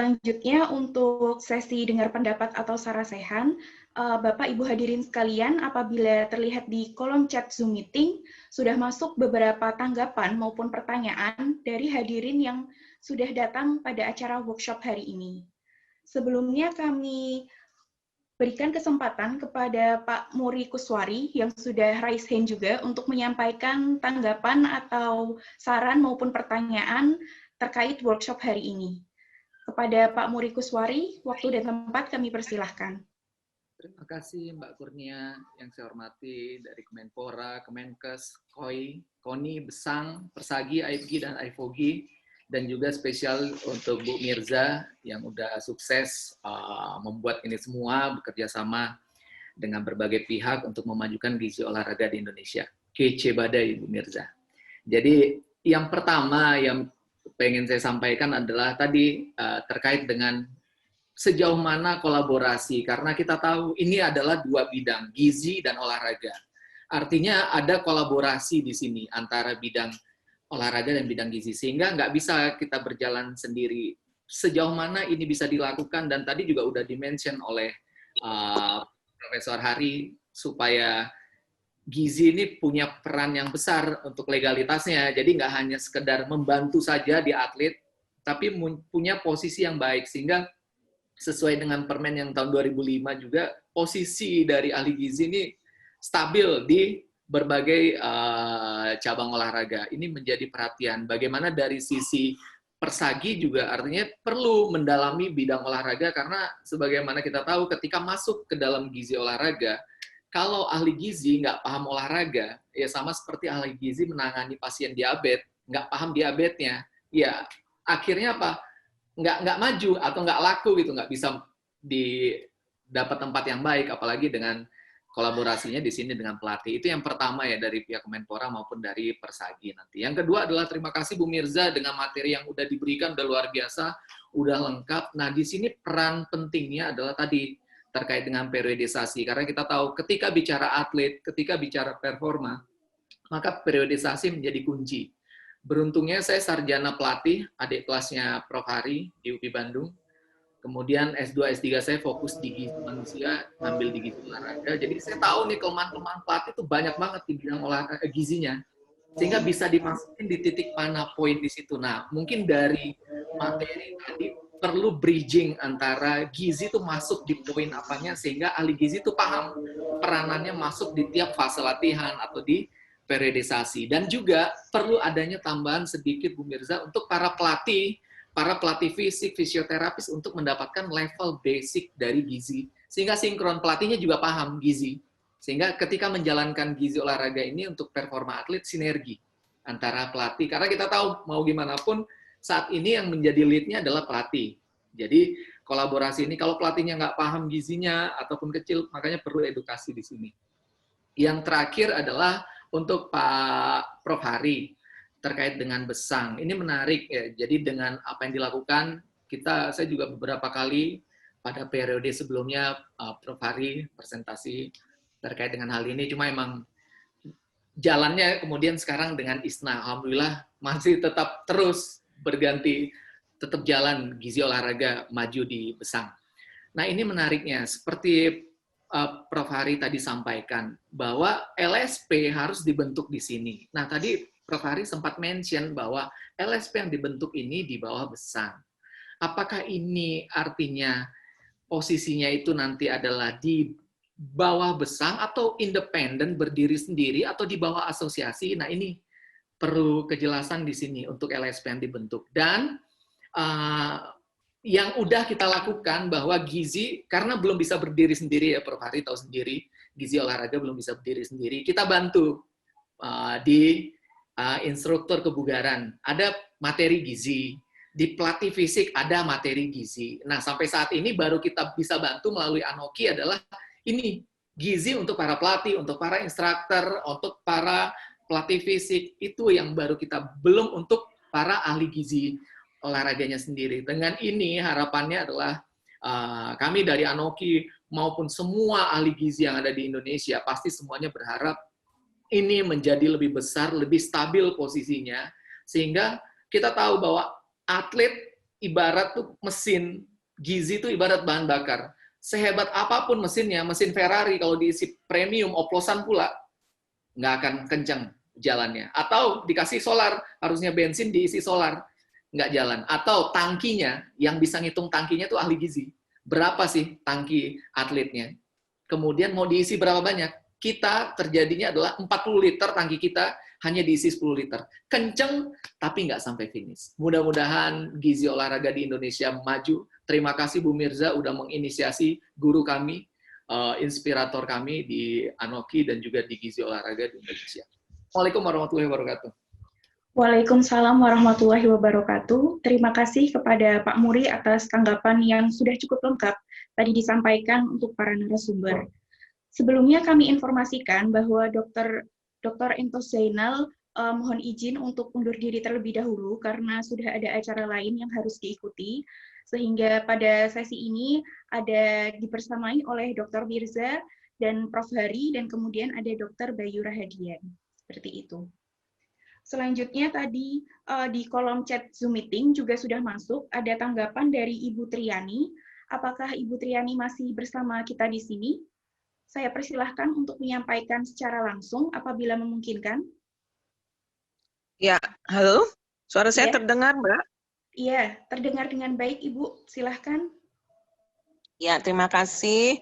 Selanjutnya untuk sesi dengar pendapat atau sarasehan, Bapak Ibu hadirin sekalian, apabila terlihat di kolom chat Zoom meeting, sudah masuk beberapa tanggapan maupun pertanyaan dari hadirin yang sudah datang pada acara workshop hari ini. Sebelumnya kami berikan kesempatan kepada Pak Muri Kuswari yang sudah raise hand juga untuk menyampaikan tanggapan atau saran maupun pertanyaan terkait workshop hari ini. Kepada Pak Muri Kuswari, waktu dan tempat kami persilahkan. Terima kasih Mbak Kurnia yang saya hormati dari Kemenpora, Kemenkes, KOI, KONI, Besang, Persagi, AIFGI, dan AIFOGI. Dan juga spesial untuk Bu Mirza yang udah sukses membuat ini semua bekerja sama dengan berbagai pihak untuk memajukan gizi olahraga di Indonesia. Kece badai Bu Mirza. Jadi yang pertama yang pengen saya sampaikan adalah tadi terkait dengan sejauh mana kolaborasi, karena kita tahu ini adalah dua bidang, gizi dan olahraga. Artinya ada kolaborasi di sini antara bidang olahraga dan bidang gizi, sehingga nggak bisa kita berjalan sendiri. Sejauh mana ini bisa dilakukan, dan tadi juga udah dimention oleh Profesor Hari, supaya gizi ini punya peran yang besar untuk legalitasnya, jadi nggak hanya sekedar membantu saja di atlet, tapi punya posisi yang baik, sehingga sesuai dengan permen yang tahun 2005 juga, posisi dari ahli gizi ini stabil di berbagai cabang olahraga. Ini menjadi perhatian. Bagaimana dari sisi Persagi juga artinya perlu mendalami bidang olahraga, karena sebagaimana kita tahu ketika masuk ke dalam gizi olahraga, kalau ahli gizi nggak paham olahraga, ya sama seperti ahli gizi menangani pasien diabetes, nggak paham diabetesnya, ya akhirnya apa? Nggak maju atau nggak laku gitu, nggak bisa dapat tempat yang baik, apalagi dengan kolaborasinya di sini dengan pelatih. Itu yang pertama ya, dari pihak Kemenpora maupun dari Persagi nanti. Yang kedua adalah terima kasih Bu Mirza dengan materi yang udah diberikan, udah luar biasa, udah lengkap. Nah, di sini peran pentingnya adalah tadi terkait dengan periodisasi. Karena kita tahu ketika bicara atlet, ketika bicara performa, maka periodisasi menjadi kunci. Beruntungnya saya sarjana pelatih, adik kelasnya Prof. Hari di UPI Bandung. Kemudian S2, S3 saya fokus di gizi manusia, ngambil di gizi olahraga. Jadi saya tahu nih kelemahan-kelemahan pelatih itu banyak banget di bidang olahraga gizinya. Sehingga bisa dimasukin di titik mana poin di situ. Nah, mungkin dari materi tadi perlu bridging antara gizi itu masuk di poin apanya, sehingga ahli gizi itu paham peranannya masuk di tiap fase latihan atau di periodisasi. Dan juga perlu adanya tambahan sedikit Bu Mirza untuk para pelatih fisik, fisioterapis untuk mendapatkan level basic dari gizi. Sehingga sinkron pelatihnya juga paham gizi. Sehingga ketika menjalankan gizi olahraga ini untuk performa atlet, sinergi antara pelatih. Karena kita tahu mau gimana pun saat ini yang menjadi lead-nya adalah pelatih. Jadi kolaborasi ini kalau pelatihnya nggak paham gizinya ataupun kecil, makanya perlu edukasi di sini. Yang terakhir adalah untuk Pak Prof. Hari terkait dengan Besang. Ini menarik ya. Jadi dengan apa yang dilakukan, saya juga beberapa kali pada periode sebelumnya Prof. Hari presentasi terkait dengan hal ini. Cuma emang jalannya kemudian sekarang dengan ISNA, alhamdulillah masih tetap terus berganti, tetap jalan gizi olahraga maju di Besang. Nah, ini menariknya, seperti Prof. Hari tadi sampaikan, bahwa LSP harus dibentuk di sini. Nah, tadi Prof. Hari sempat mention bahwa LSP yang dibentuk ini di bawah Besang. Apakah ini artinya posisinya itu nanti adalah di bawah Besang atau independen berdiri sendiri atau di bawah asosiasi? Nah, ini perlu kejelasan di sini untuk LSP yang dibentuk. Dan yang udah kita lakukan bahwa gizi, karena belum bisa berdiri sendiri ya, Prof. Hari tahu sendiri, gizi olahraga belum bisa berdiri sendiri, kita bantu di instruktur kebugaran, ada materi gizi, di pelatih fisik ada materi gizi. Nah, sampai saat ini baru kita bisa bantu melalui Anoki adalah ini, gizi untuk para pelatih, untuk para instruktur, untuk para pelatih fisik, itu yang baru kita, belum untuk para ahli gizi olahraganya sendiri. Dengan ini harapannya adalah kami dari Anoki maupun semua ahli gizi yang ada di Indonesia, pasti semuanya berharap ini menjadi lebih besar, lebih stabil posisinya, sehingga kita tahu bahwa atlet ibarat tuh mesin, gizi itu ibarat bahan bakar. Sehebat apapun mesinnya, mesin Ferrari kalau diisi premium oplosan pula, nggak akan kencang jalannya. Atau dikasih solar, harusnya bensin diisi solar, nggak jalan. Atau tangkinya, yang bisa ngitung tangkinya tuh ahli gizi. Berapa sih tangki atletnya? Kemudian mau diisi berapa banyak? Kita terjadinya adalah 40 liter tangki kita hanya diisi 10 liter. Kenceng, tapi nggak sampai finish. Mudah-mudahan gizi olahraga di Indonesia maju. Terima kasih Bu Mirza udah menginisiasi guru kami, inspirator kami di Anoki dan juga di gizi olahraga di Indonesia. Assalamualaikum warahmatullahi wabarakatuh. Waalaikumsalam warahmatullahi wabarakatuh. Terima kasih kepada Pak Muri atas tanggapan yang sudah cukup lengkap tadi disampaikan untuk para narasumber. Sebelumnya kami informasikan bahwa Dr. Entos Zainal mohon izin untuk undur diri terlebih dahulu karena sudah ada acara lain yang harus diikuti. Sehingga pada sesi ini ada dibersamai oleh Dr. Mirza dan Prof. Hari dan kemudian ada Dr. Bayu Rahadian. Seperti itu. Selanjutnya tadi di kolom chat Zoom meeting juga sudah masuk, ada tanggapan dari Ibu Triani. Apakah Ibu Triani masih bersama kita di sini? Saya persilahkan untuk menyampaikan secara langsung apabila memungkinkan. Ya, halo. Suara saya Ya. terdengar, Mbak? Iya, terdengar dengan baik, Ibu. Silahkan. Ya, terima kasih.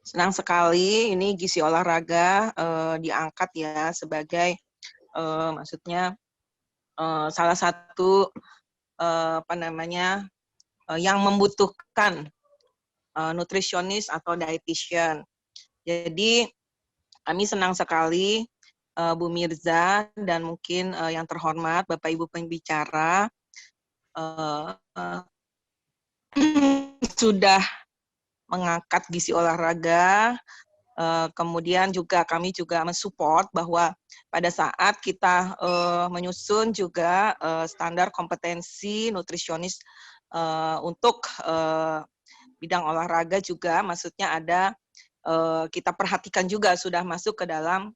Senang sekali ini gizi olahraga diangkat ya sebagai maksudnya salah satu yang membutuhkan nutrisionis atau dietitian. Jadi kami senang sekali Bu Mirza dan mungkin yang terhormat Bapak Ibu pembicara sudah mengangkat gizi olahraga. Kemudian juga kami juga mensupport bahwa pada saat kita menyusun juga standar kompetensi nutrisionis untuk bidang olahraga juga, maksudnya ada kita perhatikan juga sudah masuk ke dalam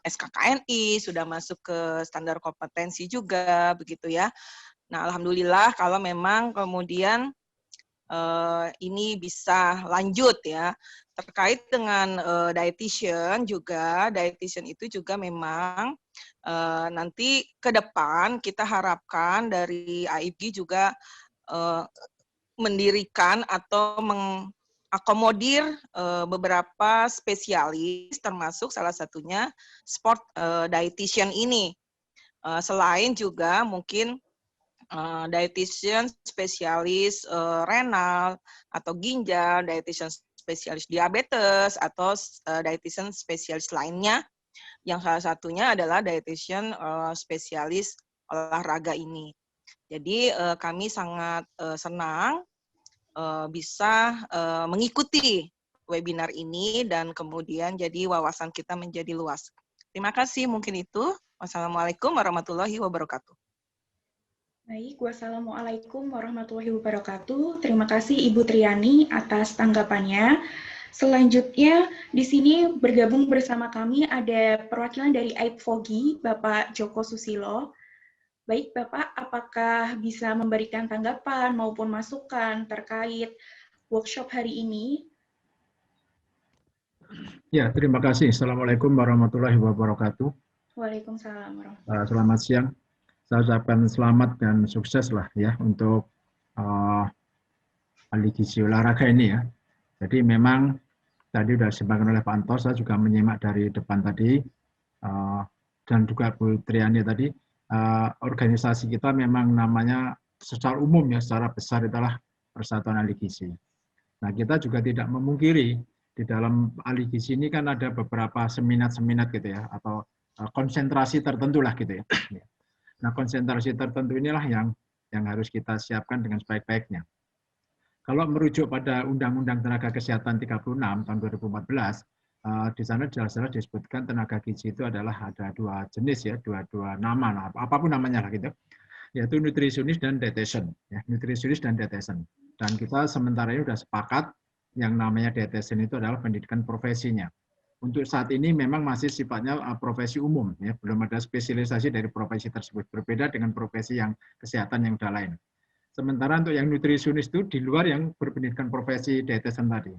SKKNI, sudah masuk ke standar kompetensi juga, begitu ya. Nah, alhamdulillah kalau memang kemudian ini bisa lanjut ya. Terkait dengan dietitian juga, dietitian itu juga memang nanti ke depan kita harapkan dari AIFG juga mendirikan atau mengakomodir beberapa spesialis, termasuk salah satunya sport dietitian ini. Selain juga mungkin dietitian spesialis renal atau ginjal, dietitian spesialis diabetes, atau dietitian spesialis lainnya, yang salah satunya adalah dietitian spesialis olahraga ini. Jadi kami sangat senang bisa mengikuti webinar ini dan kemudian jadi wawasan kita menjadi luas. Terima kasih, mungkin itu. Wassalamualaikum warahmatullahi wabarakatuh. Baik, wassalamualaikum warahmatullahi wabarakatuh. Terima kasih Ibu Triani atas tanggapannya. Selanjutnya, di sini bergabung bersama kami ada perwakilan dari AIFOGI, Bapak Joko Susilo. Baik, Bapak, apakah bisa memberikan tanggapan maupun masukan terkait workshop hari ini? Ya, terima kasih. Assalamualaikum warahmatullahi wabarakatuh. Waalaikumsalam warahmatullahi wabarakatuh. Selamat siang. Saya ucapkan selamat dan sukses lah ya untuk ahli gizi olahraga ini ya. Jadi memang tadi sudah disampaikan oleh Pak Antos, saya juga menyimak dari depan tadi dan juga Bu Triani tadi, organisasi kita memang namanya secara umum ya, secara besar adalah Persatuan Ahli Gizi. Nah, kita juga tidak memungkiri di dalam ahli gizi ini kan ada beberapa seminat-seminat gitu ya, atau konsentrasi tertentu lah gitu ya. Nah, konsentrasi tertentu inilah yang harus kita siapkan dengan sebaik-baiknya. Kalau merujuk pada Undang-Undang Tenaga Kesehatan 36 tahun 2014, di sana jelas-jelas disebutkan tenaga gizi itu adalah ada dua jenis ya, dua nama, apapun namanya lah gitu, yaitu nutrisionis dan dietitian, ya, nutrisionis dan dietitian. Dan kita sementara ini sudah sepakat yang namanya dietitian itu adalah pendidikan profesinya. Untuk saat ini memang masih sifatnya profesi umum, ya, belum ada spesialisasi dari profesi tersebut. Berbeda dengan profesi yang kesehatan yang sudah lain. Sementara untuk yang nutrisionis itu di luar yang berpendidikan profesi dietitian tadi.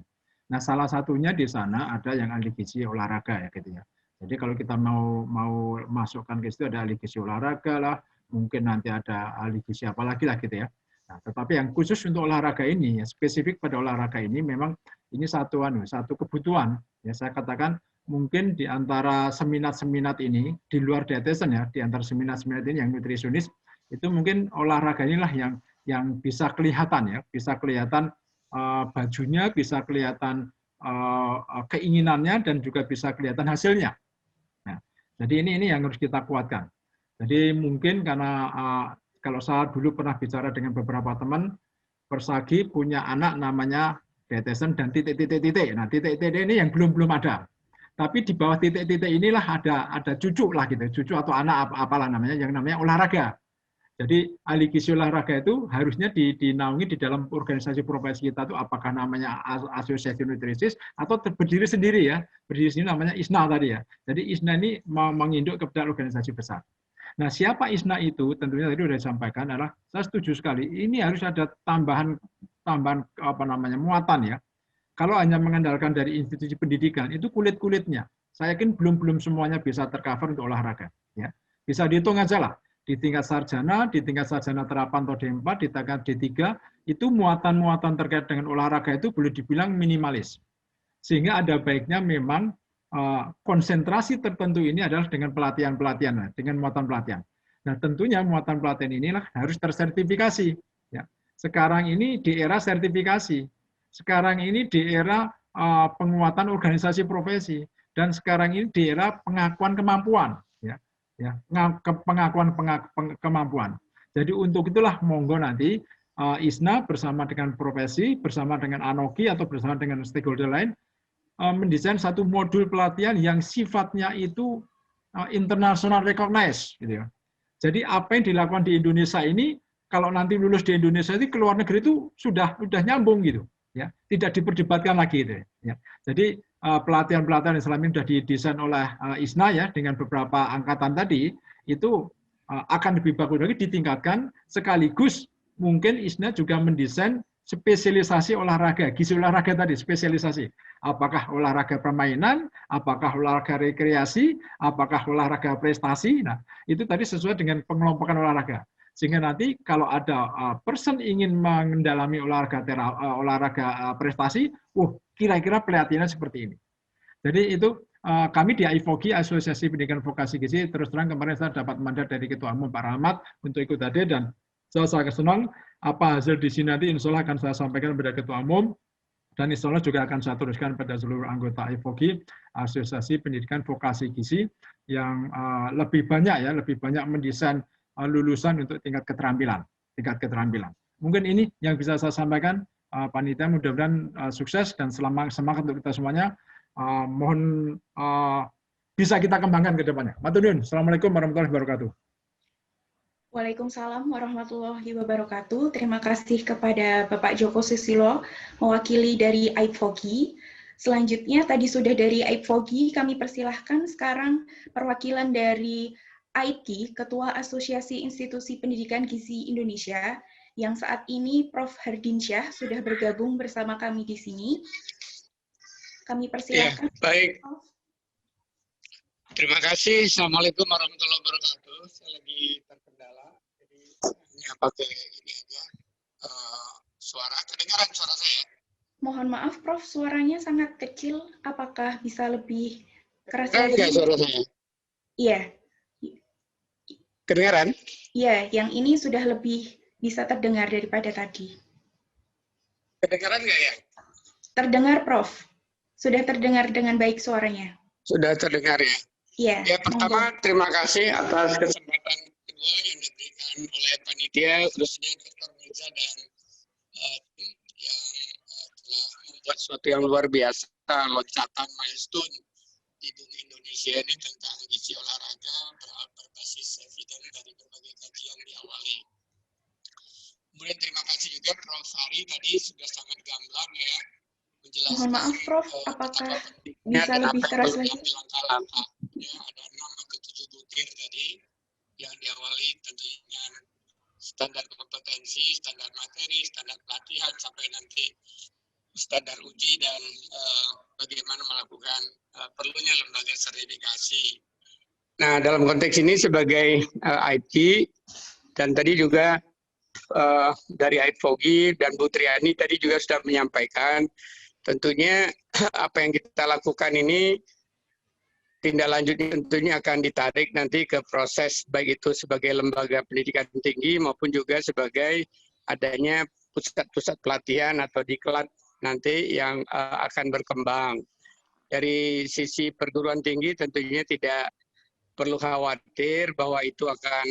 Nah, salah satunya di sana ada yang ahli gizi olahraga ya gitu ya. Jadi kalau kita mau masukkan ke situ ada ahli gizi olahraga lah, mungkin nanti ada ahli gizi apalagi lah gitu ya. Nah, tetapi yang khusus untuk olahraga ini, ya, spesifik pada olahraga ini memang ini satu kebutuhan. Ya saya katakan mungkin di antara seminat-seminat ini di luar dietitian ya, di antara seminat-seminat ini yang nutrisionis itu mungkin olahraga inilah yang bisa kelihatan ya, bisa kelihatan bajunya, bisa kelihatan keinginannya dan juga bisa kelihatan hasilnya. Nah, jadi ini yang harus kita kuatkan. Jadi mungkin karena kalau saya dulu pernah bicara dengan beberapa teman, Persagi punya anak namanya dietitian dan titik-titik-titik. Nah, titik-titik ini yang belum ada. Tapi di bawah titik-titik inilah ada cucu lah gitu, cucu atau anak apalah namanya, yang namanya olahraga. Jadi ahli gizi olahraga itu harusnya dinaungi di dalam organisasi profesi kita itu apakah namanya asosiasi nutrisis atau berdiri sendiri ya. Berdiri sendiri namanya ISNA tadi ya. Jadi ISNA ini menginduk kepada organisasi besar. Nah, siapa ISNA itu? Tentunya tadi sudah disampaikan adalah saya setuju sekali. Ini harus ada tambahan muatan ya. Kalau hanya mengandalkan dari institusi pendidikan itu kulit-kulitnya. Saya yakin belum semuanya bisa tercover untuk olahraga ya. Bisa dihitung aja lah. Di tingkat sarjana terapan atau D4, di tingkat D3 itu muatan-muatan terkait dengan olahraga itu boleh dibilang minimalis. Sehingga ada baiknya memang konsentrasi tertentu ini adalah dengan pelatihan-pelatihan, dengan muatan pelatihan. Nah, tentunya muatan pelatihan inilah harus tersertifikasi. Ya. Sekarang ini di era sertifikasi, sekarang ini di era penguatan organisasi profesi, dan sekarang ini di era pengakuan kemampuan. Ya, pengakuan kemampuan. Jadi untuk itulah monggo nanti ISNA bersama dengan profesi, bersama dengan ANOKI atau bersama dengan stakeholder lain mendesain satu modul pelatihan yang sifatnya itu international recognized gitu ya. Jadi apa yang dilakukan di Indonesia ini kalau nanti lulus di Indonesia itu ke luar negeri itu sudah nyambung gitu ya, tidak diperdebatkan lagi gitu ya. Jadi pelatihan-pelatihan yang selama ini sudah didesain oleh ISNA ya dengan beberapa angkatan tadi itu akan lebih bagus lagi ditingkatkan, sekaligus mungkin ISNA juga mendesain spesialisasi olahraga, gizi olahraga tadi, spesialisasi. Apakah olahraga permainan, apakah olahraga rekreasi, apakah olahraga prestasi. Nah, itu tadi sesuai dengan pengelompokan olahraga. Sehingga nanti kalau ada person ingin mendalami olahraga prestasi, kira-kira pelatihannya seperti ini. Jadi itu kami di AIVOGI, Asosiasi Pendidikan Vokasi Gizi, terus terang kemarin saya dapat mandat dari Ketua Umum Pak Rahmat untuk ikut hadir, dan saya sangat senang apa hasil di sini nanti insya Allah akan saya sampaikan kepada Ketua Umum, dan insya Allah juga akan saya teruskan pada seluruh anggota AIVOGI, Asosiasi Pendidikan Vokasi Gizi, yang lebih banyak mendesain lulusan untuk tingkat keterampilan. Mungkin ini yang bisa saya sampaikan, panitia, mudah-mudahan sukses dan semangat untuk kita semuanya. Mohon bisa kita kembangkan ke depannya. Matur nuwun. Assalamualaikum warahmatullahi wabarakatuh. Waalaikumsalam warahmatullahi wabarakatuh. Terima kasih kepada Bapak Joko Susilo, mewakili dari AIVOGI. Selanjutnya, tadi sudah dari AIVOGI, kami persilahkan sekarang perwakilan dari AIKI, Ketua Asosiasi Institusi Pendidikan Gizi Indonesia, yang saat ini Prof. Hardinsyah sudah bergabung bersama kami di sini. Kami persilahkan. Ya, baik. Terima kasih. Assalamualaikum warahmatullahi wabarakatuh. Saya lagi terkendala, jadi hanya pakai ini aja. Suara, kedengaran suara saya? Mohon maaf, Prof. Suaranya sangat kecil. Apakah bisa lebih keras lagi? Enggak suara saya? Iya. Kedengaran? Iya, yang ini sudah lebih bisa terdengar daripada tadi. Kedengaran nggak ya? Terdengar, Prof. Sudah terdengar dengan baik suaranya. Sudah terdengar ya? Iya. Ya, pertama terima kasih atas kesempatan kedua yang diberikan oleh panitia, khususnya Dr. Mirza dan tim yang telah membuat sesuatu yang luar biasa, loncatan milestone di dunia Indonesia ini tentang gizi olahraga berbasis eviden dari berbagai kajian diawali. Kemudian terima kasih juga Prof. Hari tadi sudah sangat gamblang ya menjelaskan. Mohon maaf Prof, apakah bisa lebih keras lagi? Langkah-langkah ya, ada 6 atau 7 butir tadi yang diawali tentunya standar kompetensi, standar materi, standar pelatihan, sampai nanti standar uji dan bagaimana melakukan perlunya lembaga sertifikasi. Nah, dalam konteks ini sebagai IT, dan tadi juga dari IFOGI dan Bu Triani tadi juga sudah menyampaikan, tentunya apa yang kita lakukan ini tindak lanjutnya tentunya akan ditarik nanti ke proses baik itu sebagai lembaga pendidikan tinggi maupun juga sebagai adanya pusat-pusat pelatihan atau diklat nanti yang akan berkembang. Dari sisi perguruan tinggi tentunya tidak perlu khawatir bahwa itu akan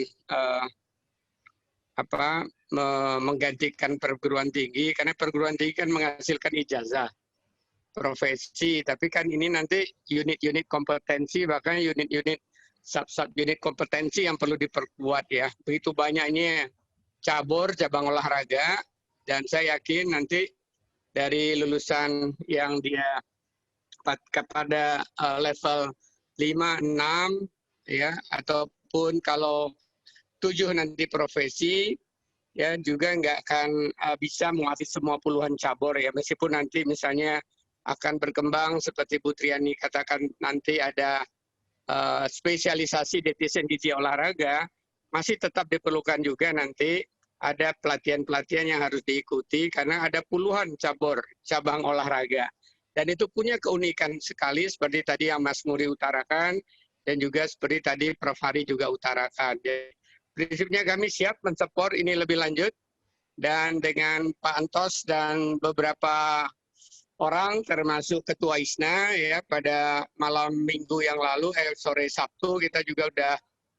menggantikan perguruan tinggi, karena perguruan tinggi kan menghasilkan ijazah profesi, tapi kan ini nanti unit-unit kompetensi, bahkan unit-unit sub-sub unit kompetensi yang perlu diperkuat ya. Begitu banyaknya cabang olahraga, dan saya yakin nanti dari lulusan yang dia kepada level 5, 6 ya, ataupun kalau 7 nanti profesi, ya juga nggak akan bisa menguasai semua puluhan cabur ya, meskipun nanti misalnya akan berkembang seperti Bu Triani katakan nanti ada spesialisasi dietitian gizi olahraga, masih tetap diperlukan juga nanti ada pelatihan-pelatihan yang harus diikuti karena ada puluhan cabang olahraga. Dan itu punya keunikan sekali seperti tadi yang Mas Muri utarakan dan juga seperti tadi Prof. Hari juga utarakan. Jadi, prinsipnya kami siap mensupport ini lebih lanjut, dan dengan Pak Antos dan beberapa orang termasuk Ketua ISNA ya, pada malam Minggu yang lalu, sore Sabtu kita juga udah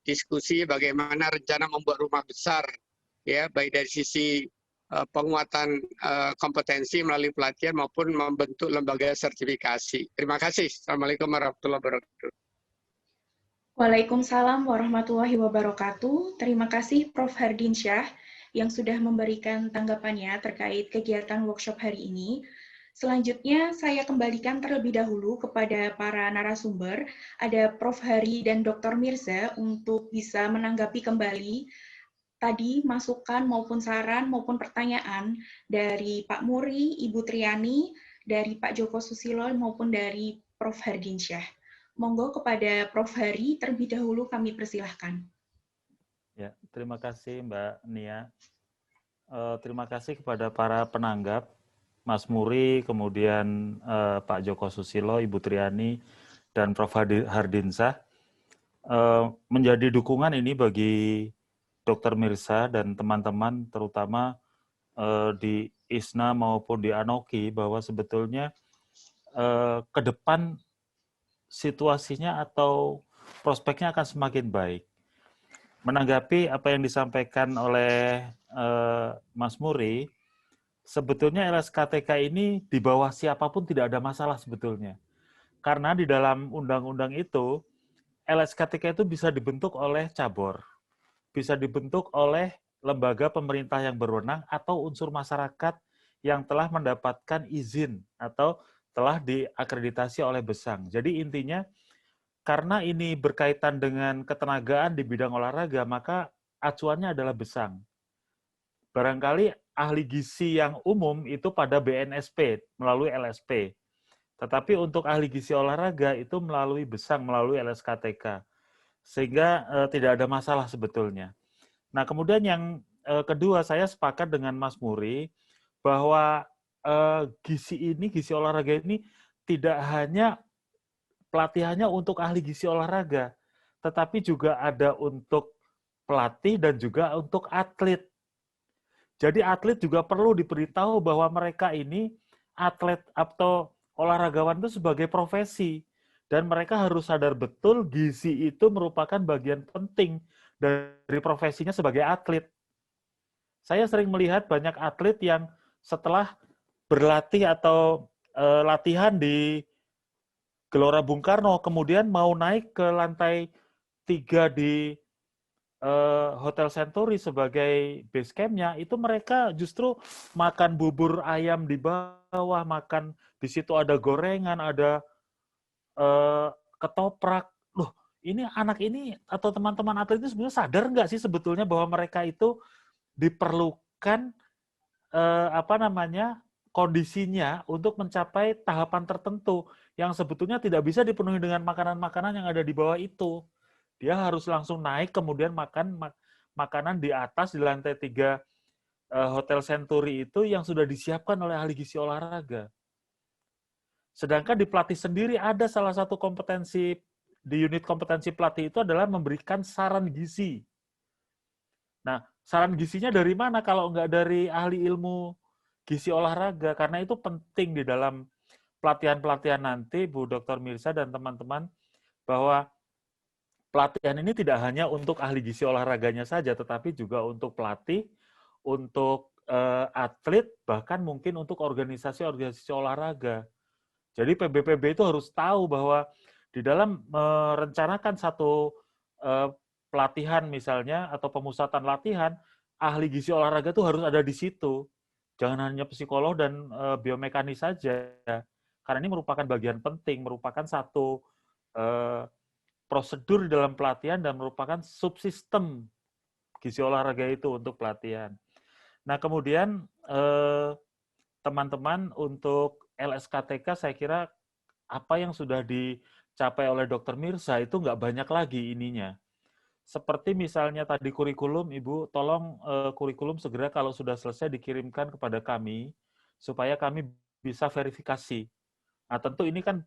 diskusi bagaimana rencana membuat rumah besar ya, baik dari sisi penguatan kompetensi melalui pelatihan maupun membentuk lembaga sertifikasi. Terima kasih. Assalamualaikum warahmatullahi wabarakatuh. Waalaikumsalam warahmatullahi wabarakatuh. Terima kasih Prof. Hardinsyah yang sudah memberikan tanggapannya terkait kegiatan workshop hari ini. Selanjutnya, saya kembalikan terlebih dahulu kepada para narasumber, ada Prof. Hari dan Dr. Mirza, untuk bisa menanggapi kembali tadi masukan maupun saran maupun pertanyaan dari Pak Muri, Ibu Triani, dari Pak Joko Susilo maupun dari Prof. Hardinsyah. Monggo kepada Prof. Hari terlebih dahulu kami persilahkan. Ya, terima kasih Mbak Nia. Terima kasih kepada para penanggap, Mas Muri, kemudian Pak Joko Susilo, Ibu Triani, dan Prof. Hardinsyah. Menjadi dukungan ini bagi Dr. Mirza dan teman-teman, terutama di ISNA maupun di ANOKI, bahwa sebetulnya ke depan situasinya atau prospeknya akan semakin baik. Menanggapi apa yang disampaikan oleh Mas Muri, sebetulnya LSKTK ini di bawah siapapun tidak ada masalah sebetulnya. Karena di dalam undang-undang itu, LSKTK itu bisa dibentuk oleh cabur, bisa dibentuk oleh lembaga pemerintah yang berwenang atau unsur masyarakat yang telah mendapatkan izin atau telah diakreditasi oleh Besang. Jadi intinya, karena ini berkaitan dengan ketenagaan di bidang olahraga, maka acuannya adalah Besang. Barangkali ahli gizi yang umum itu pada BNSP, melalui LSP. Tetapi untuk ahli gizi olahraga itu melalui Besang, melalui LSKTK. Sehingga tidak ada masalah sebetulnya. Nah, kemudian yang kedua, saya sepakat dengan Mas Muri bahwa gizi olahraga ini tidak hanya pelatihannya untuk ahli gizi olahraga, tetapi juga ada untuk pelatih dan juga untuk atlet. Jadi atlet juga perlu diberitahu bahwa mereka ini atlet atau olahragawan itu sebagai profesi. Dan mereka harus sadar betul gizi itu merupakan bagian penting dari profesinya sebagai atlet. Saya sering melihat banyak atlet yang setelah berlatih atau latihan di Gelora Bung Karno, kemudian mau naik ke lantai 3 di Hotel Century sebagai base camp-nya, itu mereka justru makan bubur ayam di bawah, makan di situ ada gorengan, ada ketoprak. Loh, ini anak ini atau teman-teman atlet itu sebenarnya sadar nggak sih sebetulnya bahwa mereka itu diperlukan kondisinya untuk mencapai tahapan tertentu yang sebetulnya tidak bisa dipenuhi dengan makanan-makanan yang ada di bawah itu. Dia harus langsung naik kemudian makan makanan di atas di lantai 3 Hotel Century itu yang sudah disiapkan oleh ahli gizi olahraga. Sedangkan di pelatih sendiri ada salah satu kompetensi di unit kompetensi pelatih itu adalah memberikan saran gizi. Nah, saran gizinya dari mana kalau nggak dari ahli ilmu gizi olahraga? Karena itu penting di dalam pelatihan-pelatihan nanti, Bu Dr. Mirza dan teman-teman, bahwa pelatihan ini tidak hanya untuk ahli gizi olahraganya saja, tetapi juga untuk pelatih, untuk atlet, bahkan mungkin untuk organisasi-organisasi olahraga. Jadi PBPB itu harus tahu bahwa di dalam merencanakan satu pelatihan misalnya atau pemusatan latihan, ahli gizi olahraga itu harus ada di situ. Jangan hanya psikolog dan biomekanis saja. Karena ini merupakan bagian penting, merupakan satu prosedur di dalam pelatihan dan merupakan subsistem gizi olahraga itu untuk pelatihan. Nah, kemudian teman-teman untuk LSKTK saya kira apa yang sudah dicapai oleh Dr. Mirza itu nggak banyak lagi ininya. Seperti misalnya tadi kurikulum, Ibu, tolong kurikulum segera kalau sudah selesai dikirimkan kepada kami, supaya kami bisa verifikasi. Nah, tentu ini kan,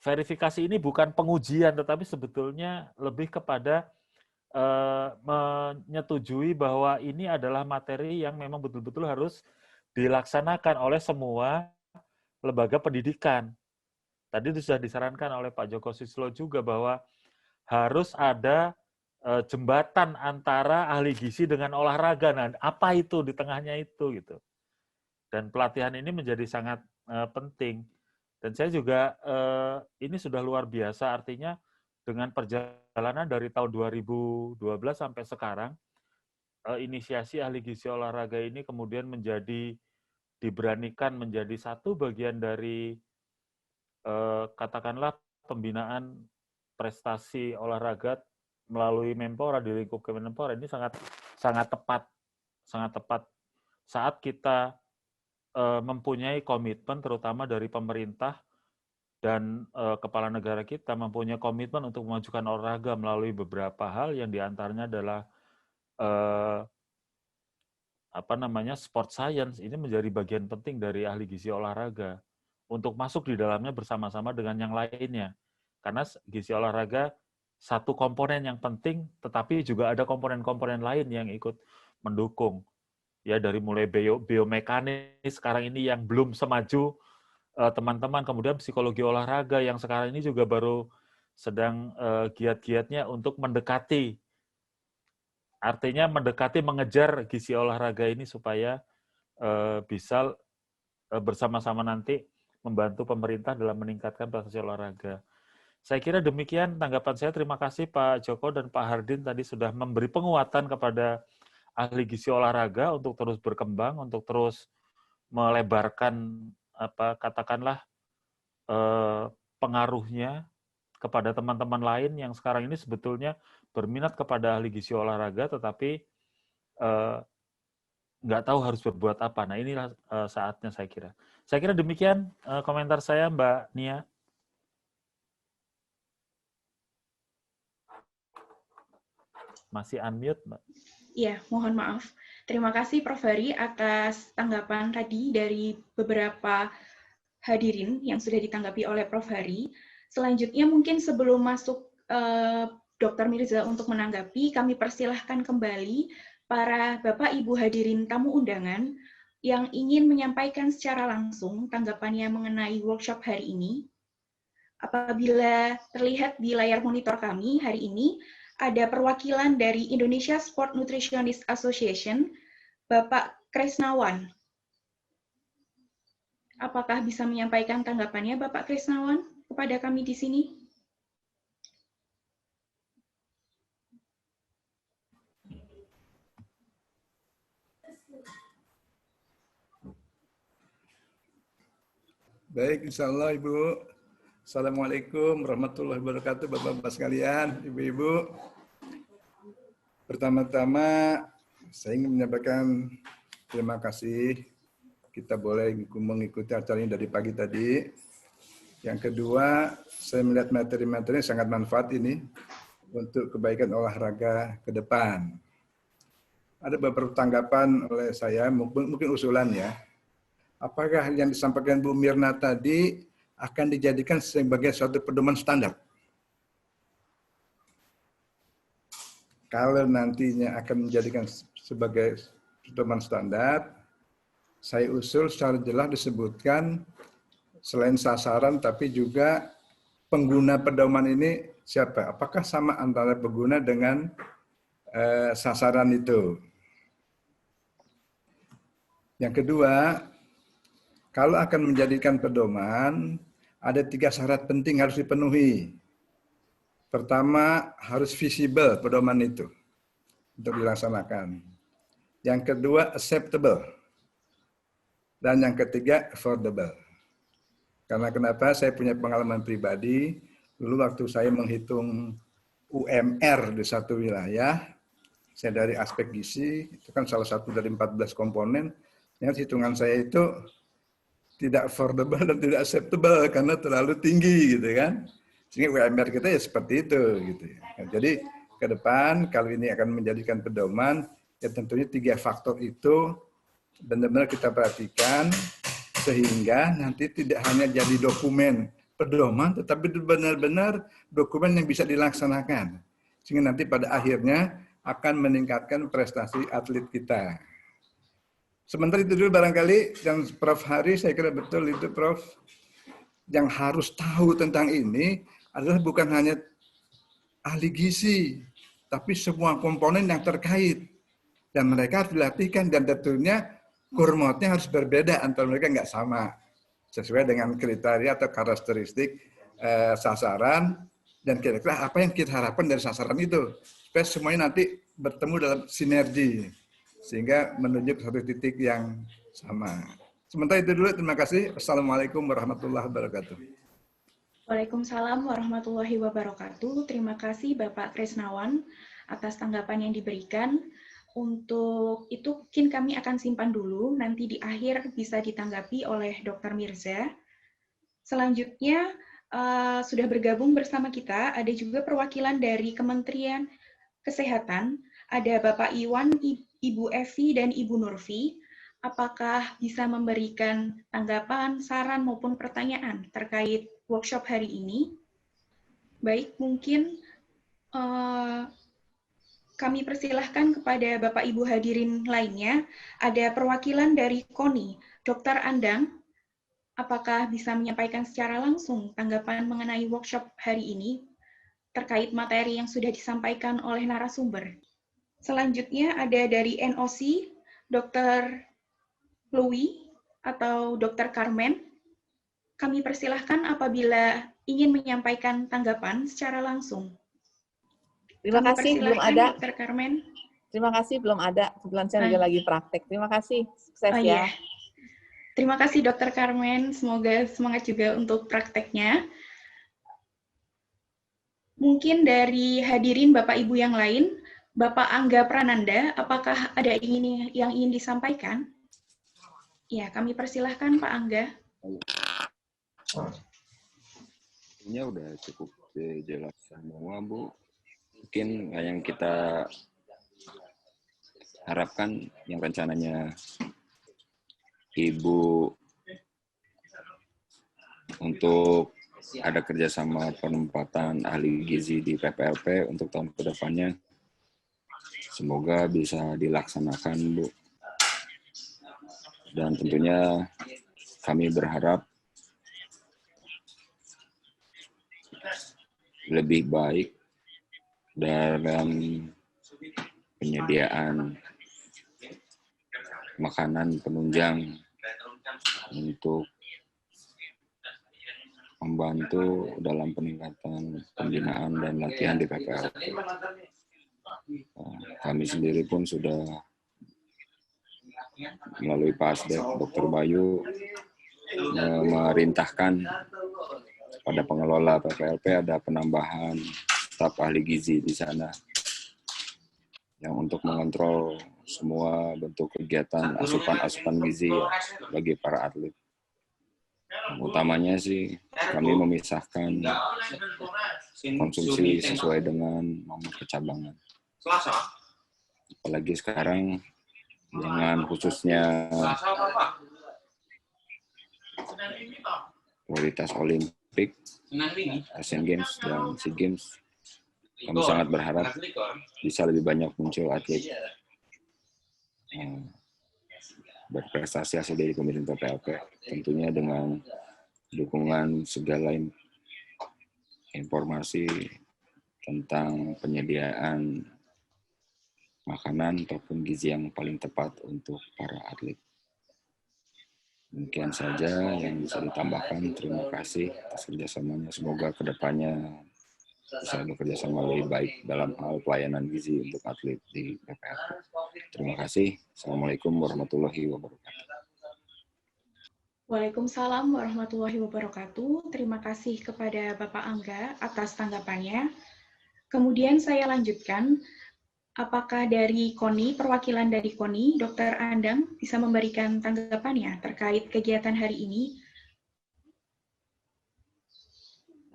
verifikasi ini bukan pengujian, tetapi sebetulnya lebih kepada menyetujui bahwa ini adalah materi yang memang betul-betul harus dilaksanakan oleh semua lembaga pendidikan. Tadi sudah disarankan oleh Pak Joko Susilo juga bahwa harus ada jembatan antara ahli gizi dengan olahraga. Nah, apa itu di tengahnya itu gitu. Dan pelatihan ini menjadi sangat penting. Dan saya juga ini sudah luar biasa, artinya dengan perjalanan dari tahun 2012 sampai sekarang, inisiasi ahli gizi olahraga ini kemudian diberanikan menjadi satu bagian dari katakanlah pembinaan prestasi olahraga melalui Menpora di lingkup Kemenpora. Ini sangat tepat saat kita mempunyai komitmen terutama dari pemerintah dan kepala negara kita mempunyai komitmen untuk memajukan olahraga melalui beberapa hal yang diantaranya adalah sport science. Ini menjadi bagian penting dari ahli gizi olahraga untuk masuk di dalamnya bersama-sama dengan yang lainnya. Karena gizi olahraga satu komponen yang penting, tetapi juga ada komponen-komponen lain yang ikut mendukung. Ya, dari mulai biomekanis sekarang ini yang belum semaju teman-teman, kemudian psikologi olahraga yang sekarang ini juga baru sedang giat-giatnya untuk mendekati, artinya mendekati mengejar gizi olahraga ini supaya bisa bersama-sama nanti membantu pemerintah dalam meningkatkan prestasi olahraga. Saya kira demikian tanggapan saya. Terima kasih Pak Joko dan Pak Hardin tadi sudah memberi penguatan kepada ahli gizi olahraga untuk terus berkembang, untuk terus melebarkan katakanlah pengaruhnya kepada teman-teman lain yang sekarang ini sebetulnya berminat kepada ahli gizi olahraga tetapi nggak tahu harus berbuat apa. Nah, inilah saatnya saya kira. Saya kira demikian komentar saya, Mbak Nia. Masih unmute, Mbak. Iya, mohon maaf. Terima kasih Prof. Hari atas tanggapan tadi dari beberapa hadirin yang sudah ditanggapi oleh Prof. Hari. Selanjutnya mungkin sebelum masuk Dr. Mirza untuk menanggapi, kami persilahkan kembali para Bapak Ibu hadirin tamu undangan yang ingin menyampaikan secara langsung tanggapannya mengenai workshop hari ini. Apabila terlihat di layar monitor kami hari ini, ada perwakilan dari Indonesia Sport Nutritionist Association, Bapak Krisnawan. Apakah bisa menyampaikan tanggapannya Bapak Krisnawan kepada kami di sini? Baik, insya Allah Ibu. Assalamualaikum warahmatullahi wabarakatuh, Bapak-Bapak sekalian, Ibu-Ibu. Pertama-tama Saya ingin menyampaikan terima kasih kita boleh mengikuti acara ini dari pagi tadi. Yang kedua, saya melihat materi-materi sangat manfaat ini untuk kebaikan olahraga ke depan. Ada beberapa tanggapan oleh saya, mungkin usulan ya. Apakah yang disampaikan Bu Mirna tadi akan dijadikan sebagai suatu pedoman standar? Kalau nantinya akan menjadikan sebagai pedoman standar, saya usul secara jelas disebutkan selain sasaran, tapi juga pengguna pedoman ini siapa? Apakah sama antara pengguna dengan sasaran itu? Yang kedua, kalau akan menjadikan pedoman, ada 3 syarat penting harus dipenuhi. Pertama, harus visible pedoman itu untuk dilaksanakan. Yang kedua, acceptable. Dan yang ketiga, affordable. Karena kenapa? Saya punya pengalaman pribadi, dulu waktu saya menghitung UMR di satu wilayah, saya dari aspek gizi, itu kan salah satu dari 14 komponen, yang hitungan saya itu tidak affordable dan tidak acceptable karena terlalu tinggi gitu kan. Sehingga UMR kita ya seperti itu gitu. Nah, jadi ke depan kalau ini akan menjadikan pedoman, ya tentunya 3 faktor itu benar-benar kita perhatikan sehingga nanti tidak hanya jadi dokumen pedoman, tetapi benar-benar dokumen yang bisa dilaksanakan. Sehingga nanti pada akhirnya akan meningkatkan prestasi atlet kita. Sementara itu dulu barangkali yang Prof. Hari, saya kira betul itu Prof. Yang harus tahu tentang ini adalah bukan hanya ahli gizi, tapi semua komponen yang terkait. Dan mereka harus dilatihkan dan tentunya kurmotnya harus berbeda antara mereka, nggak sama. Sesuai dengan kriteria atau karakteristik sasaran dan kira-kira apa yang kita harapkan dari sasaran itu. Supaya semuanya nanti bertemu dalam sinergi. Sehingga menuju ke satu titik yang sama. Sementara itu dulu, terima kasih. Assalamualaikum warahmatullahi wabarakatuh. Waalaikumsalam warahmatullahi wabarakatuh. Terima kasih Bapak Krisnawan atas tanggapan yang diberikan. Untuk itu mungkin kami akan simpan dulu, nanti di akhir bisa ditanggapi oleh Dr. Mirza. Selanjutnya sudah bergabung bersama kita, ada juga perwakilan dari Kementerian Kesehatan, ada Bapak Iwan, Ibu Evi, dan Ibu Nurfi. Apakah bisa memberikan tanggapan, saran, maupun pertanyaan terkait workshop hari ini? Baik, mungkin kami persilahkan kepada Bapak Ibu hadirin lainnya. Ada perwakilan dari KONI, Dr. Andang. Apakah bisa menyampaikan secara langsung tanggapan mengenai workshop hari ini terkait materi yang sudah disampaikan oleh narasumber? Selanjutnya ada dari NOC, Dr. Louis atau Dr. Carmen. Kami persilahkan apabila ingin menyampaikan tanggapan secara langsung. Terima kasih, belum ada. Dr. Carmen. Terima kasih, belum ada. Kebetulan saya lagi praktek. Terima kasih, sukses ya. Terima kasih Dr. Carmen, semoga semangat juga untuk prakteknya. Mungkin dari hadirin Bapak Ibu yang lain, Bapak Angga Prananda, apakah ada yang ingin disampaikan? Ya, kami persilahkan Pak Angga. Ini udah cukup jelas semua, Bu. Mungkin yang kita harapkan, yang rencananya Ibu untuk ada kerjasama penempatan ahli gizi di PPLP untuk tahun kedepannya, semoga bisa dilaksanakan, Bu. Dan tentunya kami berharap lebih baik dalam penyediaan makanan penunjang untuk membantu dalam peningkatan pembinaan dan latihan di PPLP. Kami sendiri pun sudah melalui Pak Asdep, Dr. Bayu, memerintahkan pada pengelola PPLP ada penambahan staf ahli gizi di sana yang untuk mengontrol semua bentuk kegiatan asupan gizi ya, bagi para atlet. Utamanya sih kami memisahkan konsumsi sesuai dengan nomor kecabangan. Apalagi sekarang dengan khususnya kualitas Olimpik, Asian Games dan SEA Games, kami sangat berharap bisa lebih banyak muncul atlet berprestasi hasil dari pemerintah PLP, tentunya dengan dukungan segala informasi tentang penyediaan makanan ataupun gizi yang paling tepat untuk para atlet. Demikian saja yang bisa ditambahkan. Terima kasih atas kerjasamanya. Semoga kedepannya bisa bekerja sama lebih baik dalam hal pelayanan gizi untuk atlet di PPRP. Terima kasih. Assalamualaikum warahmatullahi wabarakatuh. Waalaikumsalam warahmatullahi wabarakatuh. Terima kasih kepada Bapak Angga atas tanggapannya. Kemudian saya lanjutkan. Apakah dari KONI, perwakilan dari KONI, Dr. Andang bisa memberikan tanggapannya terkait kegiatan hari ini?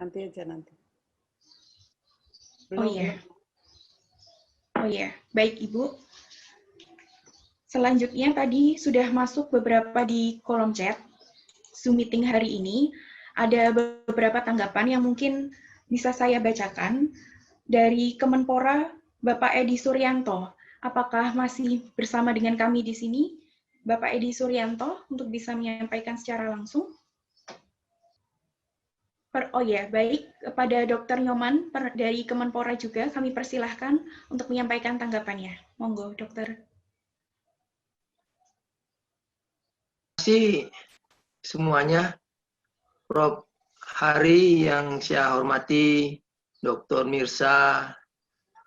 Nanti aja nanti. Oh iya, baik Ibu. Selanjutnya tadi sudah masuk beberapa di kolom chat Zoom meeting hari ini. Ada beberapa tanggapan yang mungkin bisa saya bacakan. Dari Kemenpora, Bapak Edi Suryanto, apakah masih bersama dengan kami di sini? Bapak Edi Suryanto untuk bisa menyampaikan secara langsung. Oh ya, baik. Kepada Dr. Nyoman dari Kemenpora juga kami persilahkan untuk menyampaikan tanggapannya. Monggo, Dokter. Terima kasih semuanya. Prof. Hari yang saya hormati, Dr. Mirsa,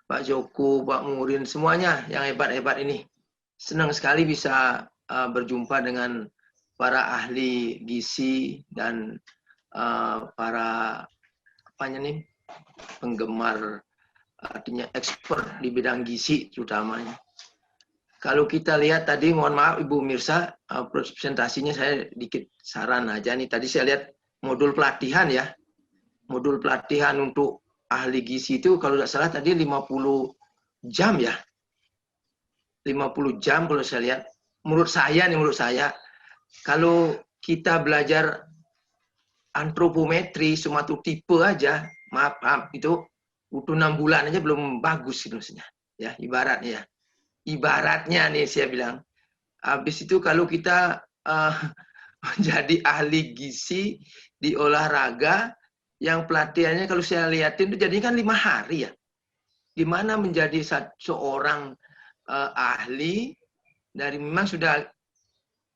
Pak Joko, Pak Murin, semuanya yang hebat-hebat ini. Senang sekali bisa berjumpa dengan para ahli gizi dan para penggemar, artinya expert di bidang gizi terutamanya. Kalau kita lihat tadi, mohon maaf Ibu Mirsa, presentasinya saya dikit saran aja nih. Tadi saya lihat modul pelatihan ya. Modul pelatihan untuk ahli gizi itu kalau tidak salah tadi 50 jam ya. 50 jam kalau saya lihat. Menurut saya, kalau kita belajar antropometri, suatu tipe aja, maaf, itu butuh 6 bulan aja belum bagus gitu maksudnya. Ya, ibaratnya ya. Ibaratnya nih saya bilang. Habis itu kalau kita menjadi ahli gizi di olahraga, yang pelatihannya kalau saya lihatin itu jadinya kan 5 hari ya. Gimana menjadi seorang ahli dari memang sudah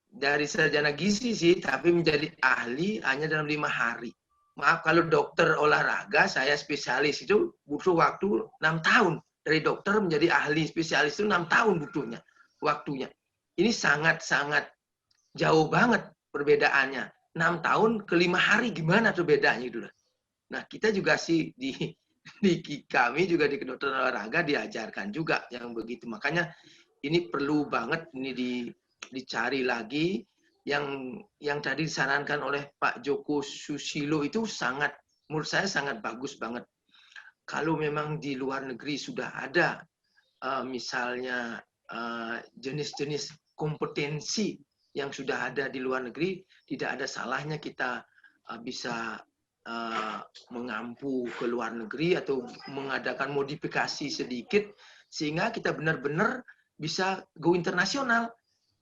dari sarjana gizi sih, tapi menjadi ahli hanya dalam 5 hari. Maaf kalau dokter olahraga, saya spesialis itu butuh waktu 6 tahun. Dari dokter menjadi ahli spesialis itu 6 tahun butuhnya waktunya. Ini sangat-sangat jauh banget perbedaannya. 6 tahun ke 5 hari gimana tuh bedanya itu? Nah, kita juga sih di kami juga di kedokteran olahraga diajarkan juga yang begitu. Makanya ini perlu banget ini dicari lagi yang tadi disarankan oleh Pak Joko Susilo itu sangat, menurut saya sangat bagus banget. Kalau memang di luar negeri sudah ada misalnya jenis-jenis kompetensi yang sudah ada di luar negeri, tidak ada salahnya kita bisa mengampu ke luar negeri atau mengadakan modifikasi sedikit sehingga kita benar-benar bisa go internasional.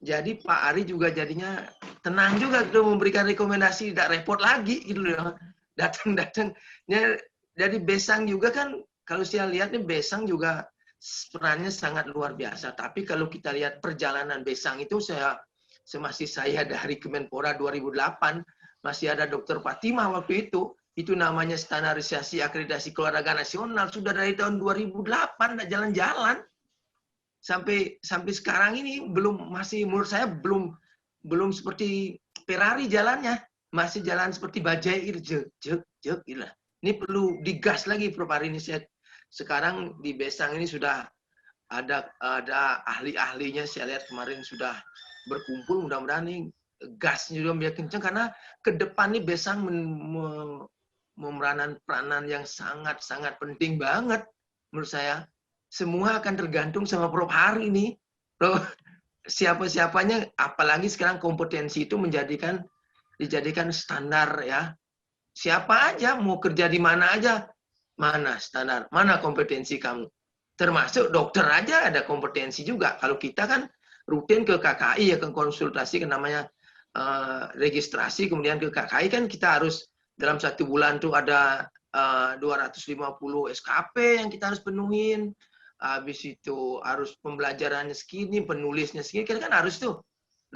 Jadi Pak Ari juga jadinya tenang juga gitu memberikan rekomendasi, tidak repot lagi gitu loh. Datang-datang. Jadi Besang juga kan kalau saya lihat nih Besang juga perannya sangat luar biasa. Tapi kalau kita lihat perjalanan Besang itu semasa saya dari Kemenpora 2008 masih ada Dr. Fatimah waktu itu namanya standarisasi akreditasi keolahragaan nasional sudah dari tahun 2008 jalan-jalan sampai sekarang ini masih menurut saya belum seperti Ferrari jalannya, masih jalan seperti bajai jek gila. Ini perlu digas lagi Prof. Hari ini sekarang di Besang ini sudah ada ahli-ahlinya saya lihat kemarin sudah berkumpul, mudah-mudahan nih gasnya juga biar kencang karena ke depan nih Besang memeranan peranan yang sangat-sangat penting banget menurut saya. Semua akan tergantung sama Prof Hari nih. Siapa-siapanya, apalagi sekarang kompetensi itu dijadikan standar ya. Siapa aja mau kerja di mana aja, mana standar, mana kompetensi kamu. Termasuk dokter aja ada kompetensi juga. Kalau kita kan rutin ke KKI ya, ke konsultasi, ke namanya registrasi, kemudian ke KKI kan kita harus dalam 1 bulan tuh ada 250 SKP yang kita harus penuhin. Habis itu harus pembelajarannya segini, penulisnya segini, kan harus tuh.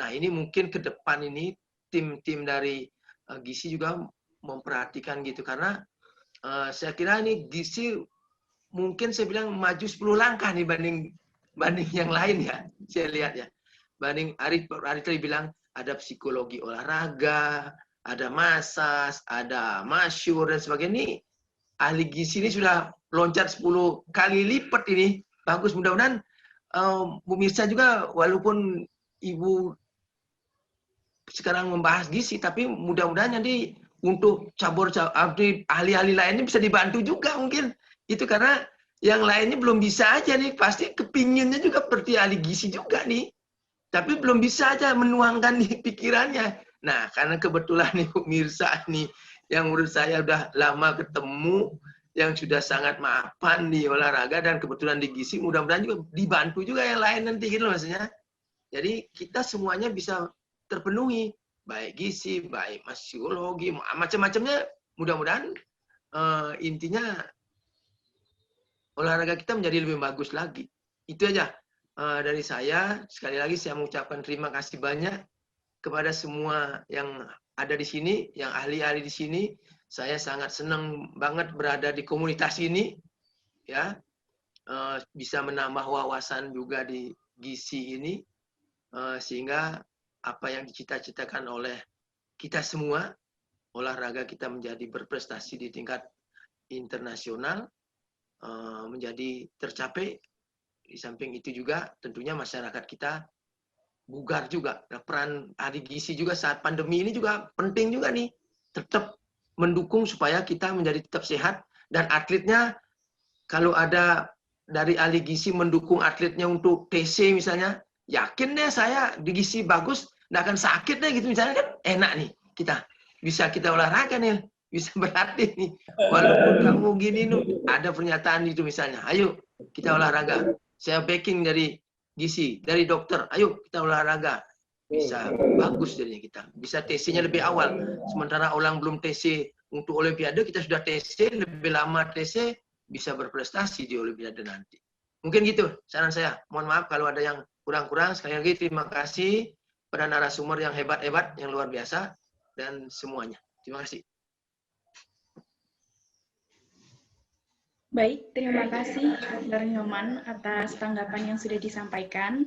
Nah ini mungkin ke depan ini tim-tim dari GISI juga memperhatikan gitu, karena saya kira ini GISI mungkin saya bilang maju 10 langkah nih banding yang lain ya, saya lihat ya. Banding Ari tadi bilang ada psikologi olahraga, ada masas, ada masyur dan sebagainya. Ini ahli GISI ini sudah loncat 10 kali lipat ini. Bagus, mudah-mudahan Bu Mirsa juga walaupun Ibu sekarang membahas GISI, tapi mudah-mudahan nanti untuk ahli-ahli lainnya bisa dibantu juga mungkin. Itu karena yang lainnya belum bisa aja nih, pasti kepinginnya juga seperti ahli GISI juga nih. Tapi belum bisa aja menuangkan di pikirannya. Nah, karena kebetulan nih Bu Mirsa nih, yang menurut saya udah lama ketemu, yang sudah sangat mapan di olahraga, dan kebetulan di GISI, mudah-mudahan juga dibantu juga yang lain nanti gitu maksudnya. Jadi kita semuanya bisa terpenuhi, baik GISI, baik masiologi, macam-macamnya. Mudah-mudahan intinya olahraga kita menjadi lebih bagus lagi. Itu aja dari saya. Sekali lagi saya mengucapkan terima kasih banyak kepada semua yang ada di sini, yang ahli-ahli di sini. Saya sangat senang banget berada di komunitas ini, ya, bisa menambah wawasan juga di GISI ini, sehingga apa yang dicita-citakan oleh kita semua, olahraga kita menjadi berprestasi di tingkat internasional, menjadi tercapai. Di samping itu juga tentunya masyarakat kita bugar juga. Nah, peran ahli GISI juga saat pandemi ini juga penting juga nih, tetap mendukung supaya kita menjadi tetap sehat, dan atletnya kalau ada dari ahli GISI mendukung atletnya untuk TC misalnya, yakin deh saya di GISI bagus, nggak akan sakit deh gitu misalnya, kan enak nih kita olahraga nih, bisa berlatih nih, walaupun kamu gini nih, ada pernyataan itu misalnya, ayo kita olahraga, saya backing dari GISI, dari dokter, ayo kita olahraga, bisa bagus jadinya kita, bisa TC-nya lebih awal, sementara orang belum TC untuk Olimpiade, kita sudah TC, lebih lama TC, bisa berprestasi di Olimpiade nanti. Mungkin gitu saran saya. Mohon maaf kalau ada yang kurang-kurang. Sekali lagi terima kasih pada narasumber yang hebat-hebat, yang luar biasa, dan semuanya. Terima kasih. Baik, terima kasih Dr. Nyoman atas tanggapan yang sudah disampaikan.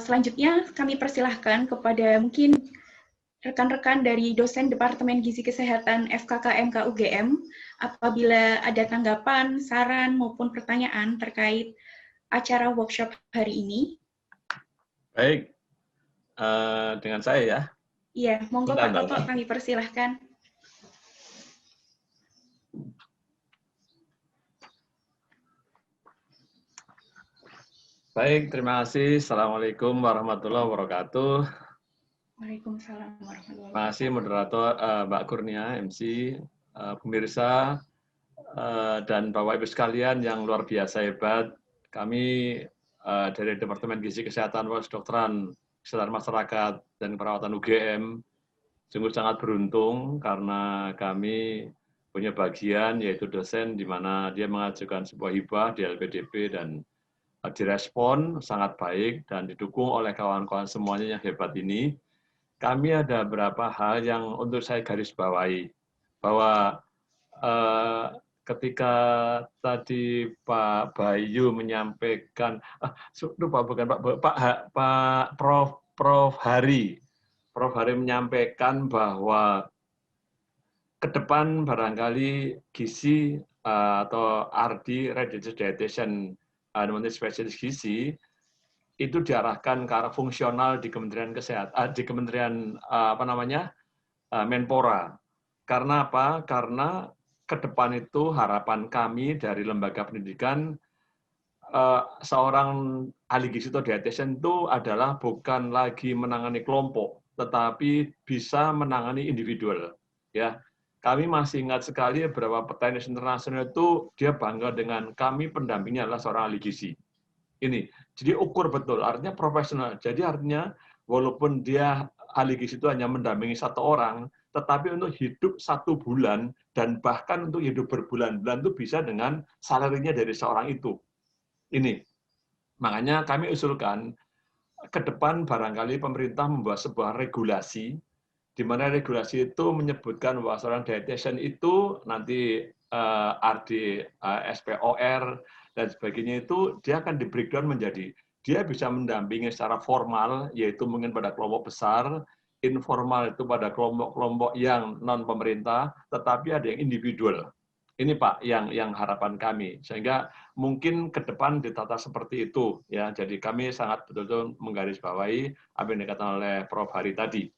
Selanjutnya kami persilahkan kepada mungkin rekan-rekan dari dosen Departemen Gizi Kesehatan FKK MK UGM apabila ada tanggapan, saran maupun pertanyaan terkait acara workshop hari ini. Baik, dengan saya ya. Iya, monggo Pak Toto, kami persilahkan. Baik, terima kasih. Assalamualaikum warahmatullahi wabarakatuh. Waalaikumsalam warahmatullahi wabarakatuh. Terima kasih moderator Mbak Kurnia, MC, pemirsa, dan Bapak Ibu sekalian yang luar biasa hebat. Kami dari Departemen Gizi Kesehatan Kedokteran Kesehatan Masyarakat dan Perawatan UGM sungguh sangat beruntung karena kami punya bagian yaitu dosen di mana dia mengajukan sebuah hibah di LPDP dan direspon sangat baik dan didukung oleh kawan-kawan semuanya yang hebat ini. Kami ada beberapa hal yang untuk saya garis bawahi, bahwa ketika tadi Pak Bayu menyampaikan, lupa bukan Pak Prof Hari menyampaikan bahwa ke depan barangkali gizi atau RD, Registered Dietitian Menteri Spesialis Gizi itu diarahkan ke arah fungsional di Kementerian Kesehatan, di Kementerian Menpora. Karena apa? Karena ke depan itu harapan kami dari lembaga pendidikan, seorang ahli gizi atau dietitian itu adalah bukan lagi menangani kelompok, tetapi bisa menangani individual. Ya, kami masih ingat sekali beberapa petenis internasional itu dia bangga dengan kami pendampingnya adalah seorang ahli gizi. Ini, jadi ukur betul, artinya profesional. Jadi artinya walaupun dia ahli gizi itu hanya mendampingi satu orang, tetapi untuk hidup 1 bulan dan bahkan untuk hidup berbulan-bulan itu bisa dengan salarinya dari seorang itu. Ini, makanya kami usulkan ke depan barangkali pemerintah membuat sebuah regulasi, di mana regulasi itu menyebutkan bahwa seorang dietitian itu nanti RD, SPOR, dan sebagainya itu dia akan di breakdown menjadi dia bisa mendampingi secara formal, yaitu mungkin pada kelompok besar, informal itu pada kelompok-kelompok yang non pemerintah, tetapi ada yang individual. Ini Pak yang harapan kami, sehingga mungkin ke depan ditata seperti itu ya. Jadi kami sangat betul-betul menggarisbawahi apa yang dikatakan oleh Prof. Hari tadi.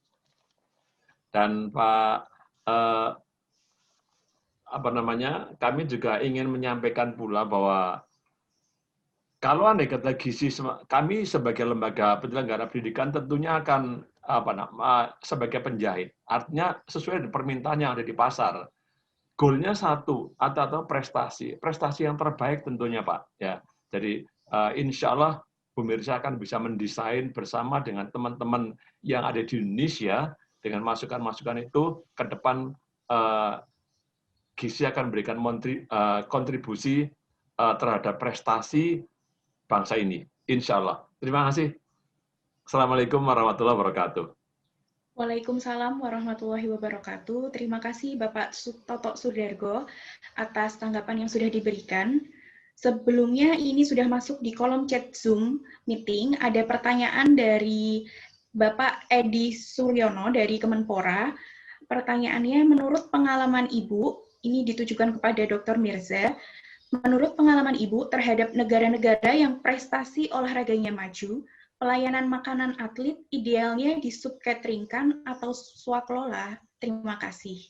Dan Pak kami juga ingin menyampaikan pula bahwa kalau andai kata gizi, kami sebagai lembaga penyelenggara pendidikan tentunya akan sebagai penjahit. Artinya sesuai dengan permintaan yang ada di pasar. Goalnya satu atau prestasi yang terbaik tentunya Pak. Ya, jadi insya Allah Bu Mirza akan bisa mendesain bersama dengan teman-teman yang ada di Indonesia dengan masukan-masukan itu ke depan gizi akan memberikan kontribusi terhadap prestasi bangsa ini, insya Allah. Terima kasih. Assalamualaikum warahmatullahi wabarakatuh. Waalaikumsalam warahmatullahi wabarakatuh. Terima kasih Bapak Toto Sudargo atas tanggapan yang sudah diberikan. Sebelumnya ini sudah masuk di kolom chat Zoom meeting. Ada pertanyaan dari Bapak Edi Suryono dari Kemenpora. Pertanyaannya, menurut pengalaman Ibu, ini ditujukan kepada Dr. Mirza, menurut pengalaman Ibu terhadap negara-negara yang prestasi olahraganya maju, pelayanan makanan atlet idealnya di subcateringkan atau swakelola? Terima kasih.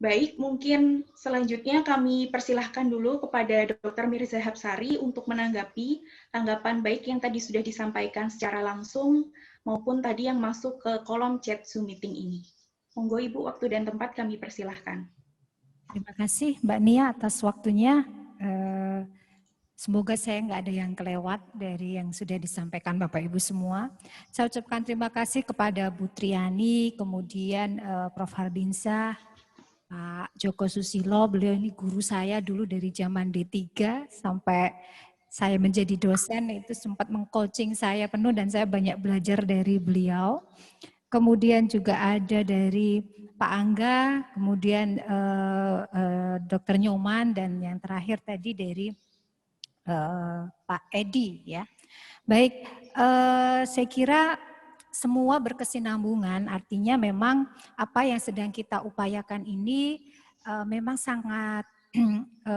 Baik, mungkin selanjutnya kami persilahkan dulu kepada Dr. Mirza Hapsari untuk menanggapi tanggapan baik yang tadi sudah disampaikan secara langsung maupun tadi yang masuk ke kolom chat Zoom meeting ini. Monggo Ibu, waktu dan tempat kami persilahkan. Terima kasih Mbak Nia atas waktunya. Semoga saya nggak ada yang kelewat dari yang sudah disampaikan Bapak Ibu semua. Saya ucapkan terima kasih kepada Bu Triani, kemudian Prof. Harbinsyah, Pak Joko Susilo, beliau ini guru saya dulu dari zaman D3 sampai saya menjadi dosen, itu sempat meng-coaching saya penuh dan saya banyak belajar dari beliau. Kemudian juga ada dari Pak Angga, kemudian Dr. Nyoman, dan yang terakhir tadi dari Pak Edi. Ya, baik. Saya kira semua berkesinambungan. Artinya memang apa yang sedang kita upayakan ini memang sangat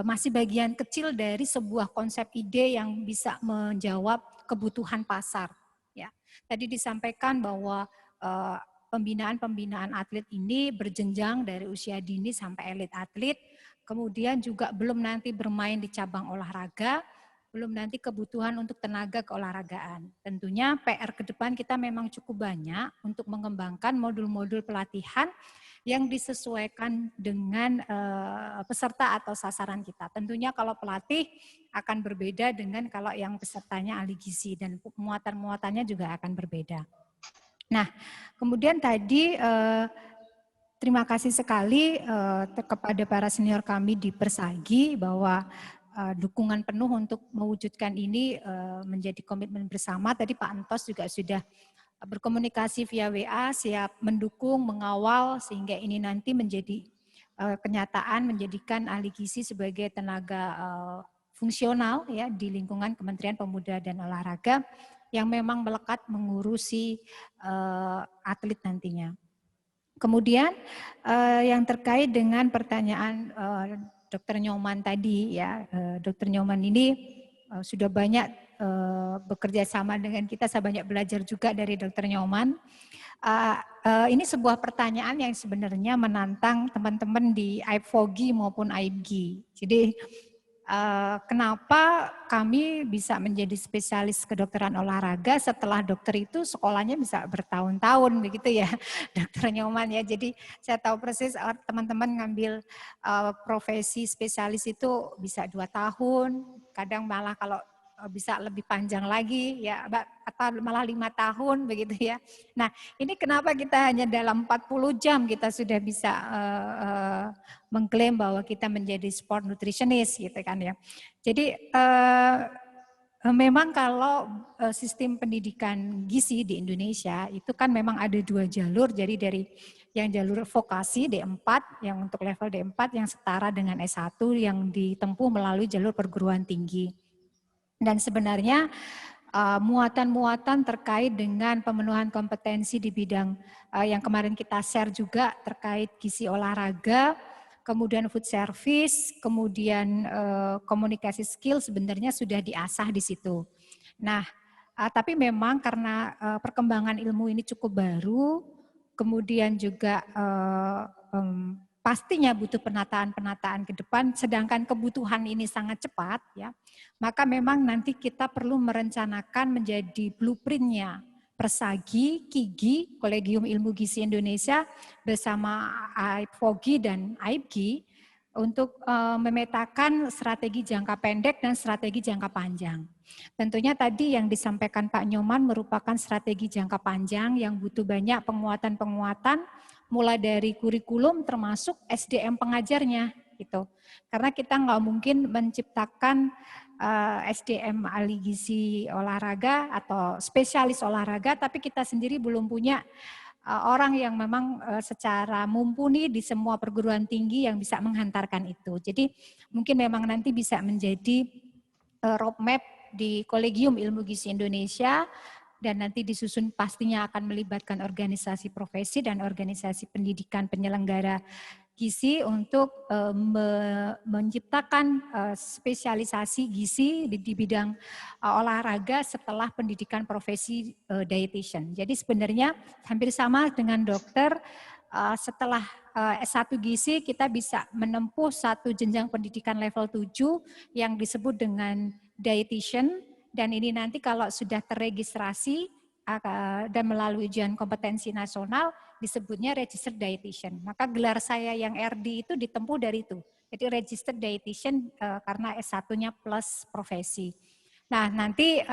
masih bagian kecil dari sebuah konsep ide yang bisa menjawab kebutuhan pasar. Ya, tadi disampaikan bahwa pembinaan atlet ini berjenjang dari usia dini sampai elit atlet, kemudian juga belum nanti bermain di cabang olahraga, belum nanti kebutuhan untuk tenaga keolahragaan. Tentunya PR ke depan kita memang cukup banyak untuk mengembangkan modul-modul pelatihan yang disesuaikan dengan peserta atau sasaran kita. Tentunya kalau pelatih akan berbeda dengan kalau yang pesertanya ahli gizi dan muatan-muatannya juga akan berbeda. Nah, kemudian tadi terima kasih sekali kepada para senior kami di Persagi bahwa dukungan penuh untuk mewujudkan ini menjadi komitmen bersama. Tadi Pak Antos juga sudah berkomunikasi via WA, siap mendukung, mengawal sehingga ini nanti menjadi kenyataan menjadikan ahli gizi sebagai tenaga fungsional ya di lingkungan Kementerian Pemuda dan Olahraga yang memang melekat mengurusi atlet nantinya. Kemudian yang terkait dengan pertanyaan Dr. Nyoman tadi ya, Dr. Nyoman ini sudah banyak bekerja sama dengan kita, saya banyak belajar juga dari Dr. Nyoman. Ini sebuah pertanyaan yang sebenarnya menantang teman-teman di AIPFOGI maupun AIPGI. Jadi kenapa kami bisa menjadi spesialis kedokteran olahraga setelah dokter itu sekolahnya bisa bertahun-tahun begitu ya, Dokter Nyoman ya. Jadi saya tahu persis teman-teman ngambil profesi spesialis itu bisa 2 tahun, kadang malah kalau bisa lebih panjang lagi ya, atau malah 5 tahun begitu ya. Nah, ini kenapa kita hanya dalam 40 jam kita sudah bisa mengklaim bahwa kita menjadi sport nutritionist gitu kan ya. Jadi memang kalau sistem pendidikan gizi di Indonesia itu kan memang ada 2 jalur, jadi dari yang jalur vokasi D4 yang untuk level D4 yang setara dengan S1 yang ditempuh melalui jalur perguruan tinggi. Dan sebenarnya muatan-muatan terkait dengan pemenuhan kompetensi di bidang yang kemarin kita share juga terkait gizi olahraga, kemudian food service, kemudian komunikasi skill sebenarnya sudah diasah di situ. Nah, tapi memang karena perkembangan ilmu ini cukup baru, kemudian juga pastinya butuh penataan-penataan ke depan, sedangkan kebutuhan ini sangat cepat, ya. Maka memang nanti kita perlu merencanakan menjadi blueprint-nya Persagi, KIGI, Kolegium Ilmu Gizi Indonesia bersama AIPFOGI dan AIPGI untuk memetakan strategi jangka pendek dan strategi jangka panjang. Tentunya tadi yang disampaikan Pak Nyoman merupakan strategi jangka panjang yang butuh banyak penguatan-penguatan, mulai dari kurikulum termasuk SDM pengajarnya gitu. Karena kita nggak mungkin menciptakan SDM ahli gizi olahraga atau spesialis olahraga, tapi kita sendiri belum punya orang yang memang secara mumpuni di semua perguruan tinggi yang bisa menghantarkan itu. Jadi mungkin memang nanti bisa menjadi roadmap di Kolegium Ilmu Gizi Indonesia, dan nanti disusun pastinya akan melibatkan organisasi profesi dan organisasi pendidikan penyelenggara gizi untuk menciptakan spesialisasi gizi di bidang olahraga setelah pendidikan profesi dietitian. Jadi sebenarnya hampir sama dengan dokter, setelah S1 gizi kita bisa menempuh satu jenjang pendidikan level 7 yang disebut dengan dietitian. Dan ini nanti kalau sudah terregistrasi dan melalui ujian kompetensi nasional disebutnya registered dietitian. Maka gelar saya yang RD itu ditempuh dari itu. Jadi registered dietitian karena S1-nya plus profesi. Nah, nanti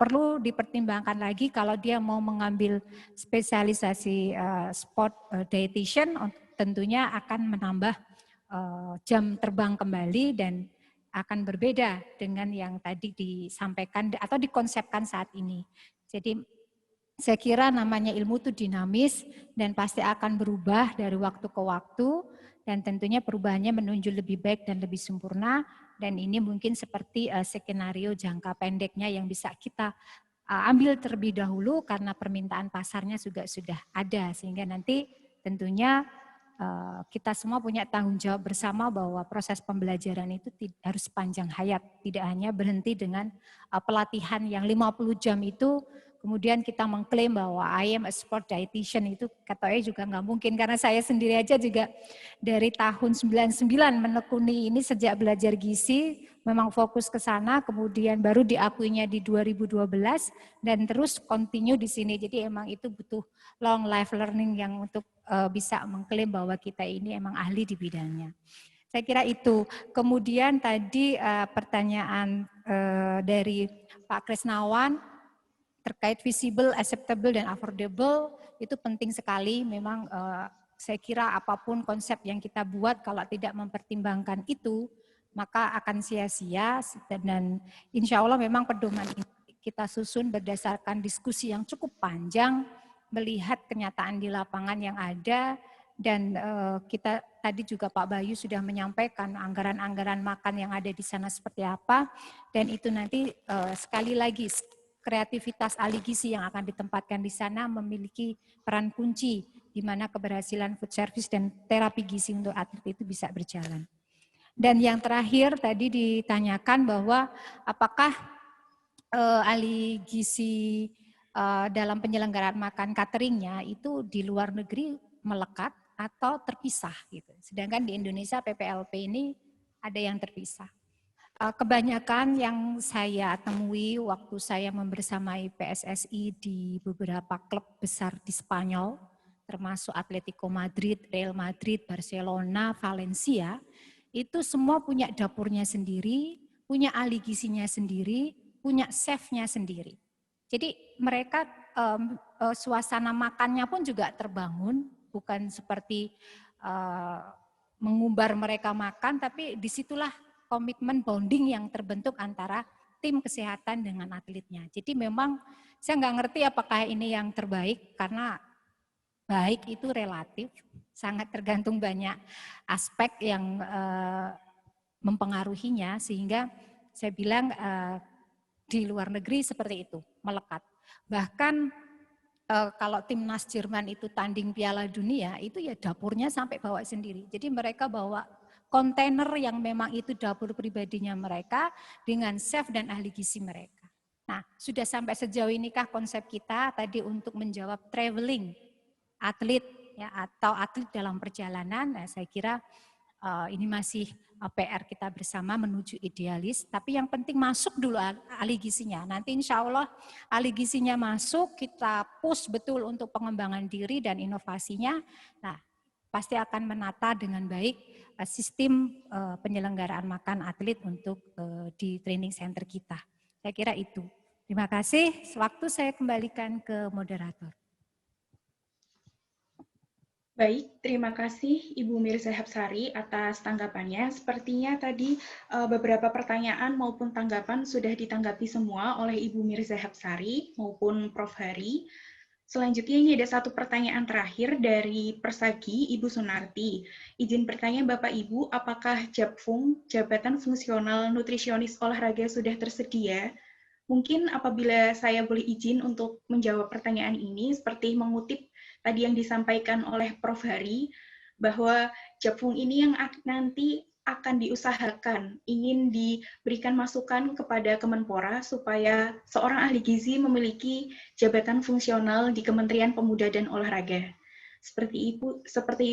perlu dipertimbangkan lagi kalau dia mau mengambil spesialisasi sport dietitian, tentunya akan menambah jam terbang kembali dan akan berbeda dengan yang tadi disampaikan atau dikonsepkan saat ini. Jadi saya kira namanya ilmu itu dinamis dan pasti akan berubah dari waktu ke waktu, dan tentunya perubahannya menuju lebih baik dan lebih sempurna, dan ini mungkin seperti skenario jangka pendeknya yang bisa kita ambil terlebih dahulu karena permintaan pasarnya juga sudah ada, sehingga nanti tentunya kita semua punya tanggung jawab bersama bahwa proses pembelajaran itu harus panjang hayat, tidak hanya berhenti dengan pelatihan yang 50 jam itu, kemudian kita mengklaim bahwa I am a sport dietitian, itu katanya juga nggak mungkin, karena saya sendiri aja juga dari tahun 99 menekuni ini sejak belajar gizi, memang fokus ke sana, kemudian baru diakuinya di 2012 dan terus continue di sini. Jadi emang itu butuh long life learning yang untuk bisa mengklaim bahwa kita ini emang ahli di bidangnya. Saya kira itu. Kemudian tadi pertanyaan dari Pak Krisnawan terkait visible, acceptable, dan affordable, itu penting sekali. Memang saya kira apapun konsep yang kita buat kalau tidak mempertimbangkan itu, maka akan sia-sia, dan insya Allah memang pedoman ini kita susun berdasarkan diskusi yang cukup panjang, melihat kenyataan di lapangan yang ada, dan kita tadi juga Pak Bayu sudah menyampaikan anggaran-anggaran makan yang ada di sana seperti apa, dan itu nanti sekali lagi kreativitas ahli gizi yang akan ditempatkan di sana memiliki peran kunci di mana keberhasilan food service dan terapi gizi untuk atlet itu bisa berjalan. Dan yang terakhir tadi ditanyakan bahwa apakah ahli gizi dalam penyelenggaraan makan cateringnya itu di luar negeri melekat atau terpisah gitu. Sedangkan di Indonesia PPLP ini ada yang terpisah. Kebanyakan yang saya temui waktu saya membersamai PSSI di beberapa klub besar di Spanyol, termasuk Atletico Madrid, Real Madrid, Barcelona, Valencia, itu semua punya dapurnya sendiri, punya ahli gizinya sendiri, punya chefnya sendiri. Jadi mereka suasana makannya pun juga terbangun, bukan seperti mengumbar mereka makan, tapi disitulah komitmen bonding yang terbentuk antara tim kesehatan dengan atletnya. Jadi memang saya nggak ngerti apakah ini yang terbaik, karena baik itu relatif, sangat tergantung banyak aspek yang mempengaruhinya, sehingga saya bilang di luar negeri seperti itu, melekat. Bahkan kalau timnas Jerman itu tanding Piala Dunia, itu ya dapurnya sampai bawa sendiri. Jadi mereka bawa kontainer yang memang itu dapur pribadinya mereka dengan chef dan ahli gizi mereka. Nah, sudah sampai sejauh inikah konsep kita tadi untuk menjawab traveling atlet ya, atau atlet dalam perjalanan? Nah, saya kira ini masih PR kita bersama menuju idealis, tapi yang penting masuk dulu ahli gizinya. Nanti insya Allah ahli gizinya masuk, kita push betul untuk pengembangan diri dan inovasinya. Nah, pasti akan menata dengan baik sistem penyelenggaraan makan atlet untuk di training center kita. Saya kira itu. Terima kasih. Sewaktu saya kembalikan ke moderator. Baik, terima kasih Ibu Mirza Hapsari atas tanggapannya. Sepertinya tadi beberapa pertanyaan maupun tanggapan sudah ditanggapi semua oleh Ibu Mirza Hapsari maupun Prof. Hari. Selanjutnya ini ada satu pertanyaan terakhir dari Persagi, Ibu Sunarti. Izin bertanya Bapak Ibu, apakah JAPFUNG, Jabatan Fungsional Nutrisionis Olahraga sudah tersedia? Mungkin apabila saya boleh izin untuk menjawab pertanyaan ini, seperti mengutip tadi yang disampaikan oleh Prof. Hari, bahwa JAPFUNG ini yang nanti akan diusahakan, ingin diberikan masukan kepada Kemenpora supaya seorang ahli gizi memiliki jabatan fungsional di Kementerian Pemuda dan Olahraga. Seperti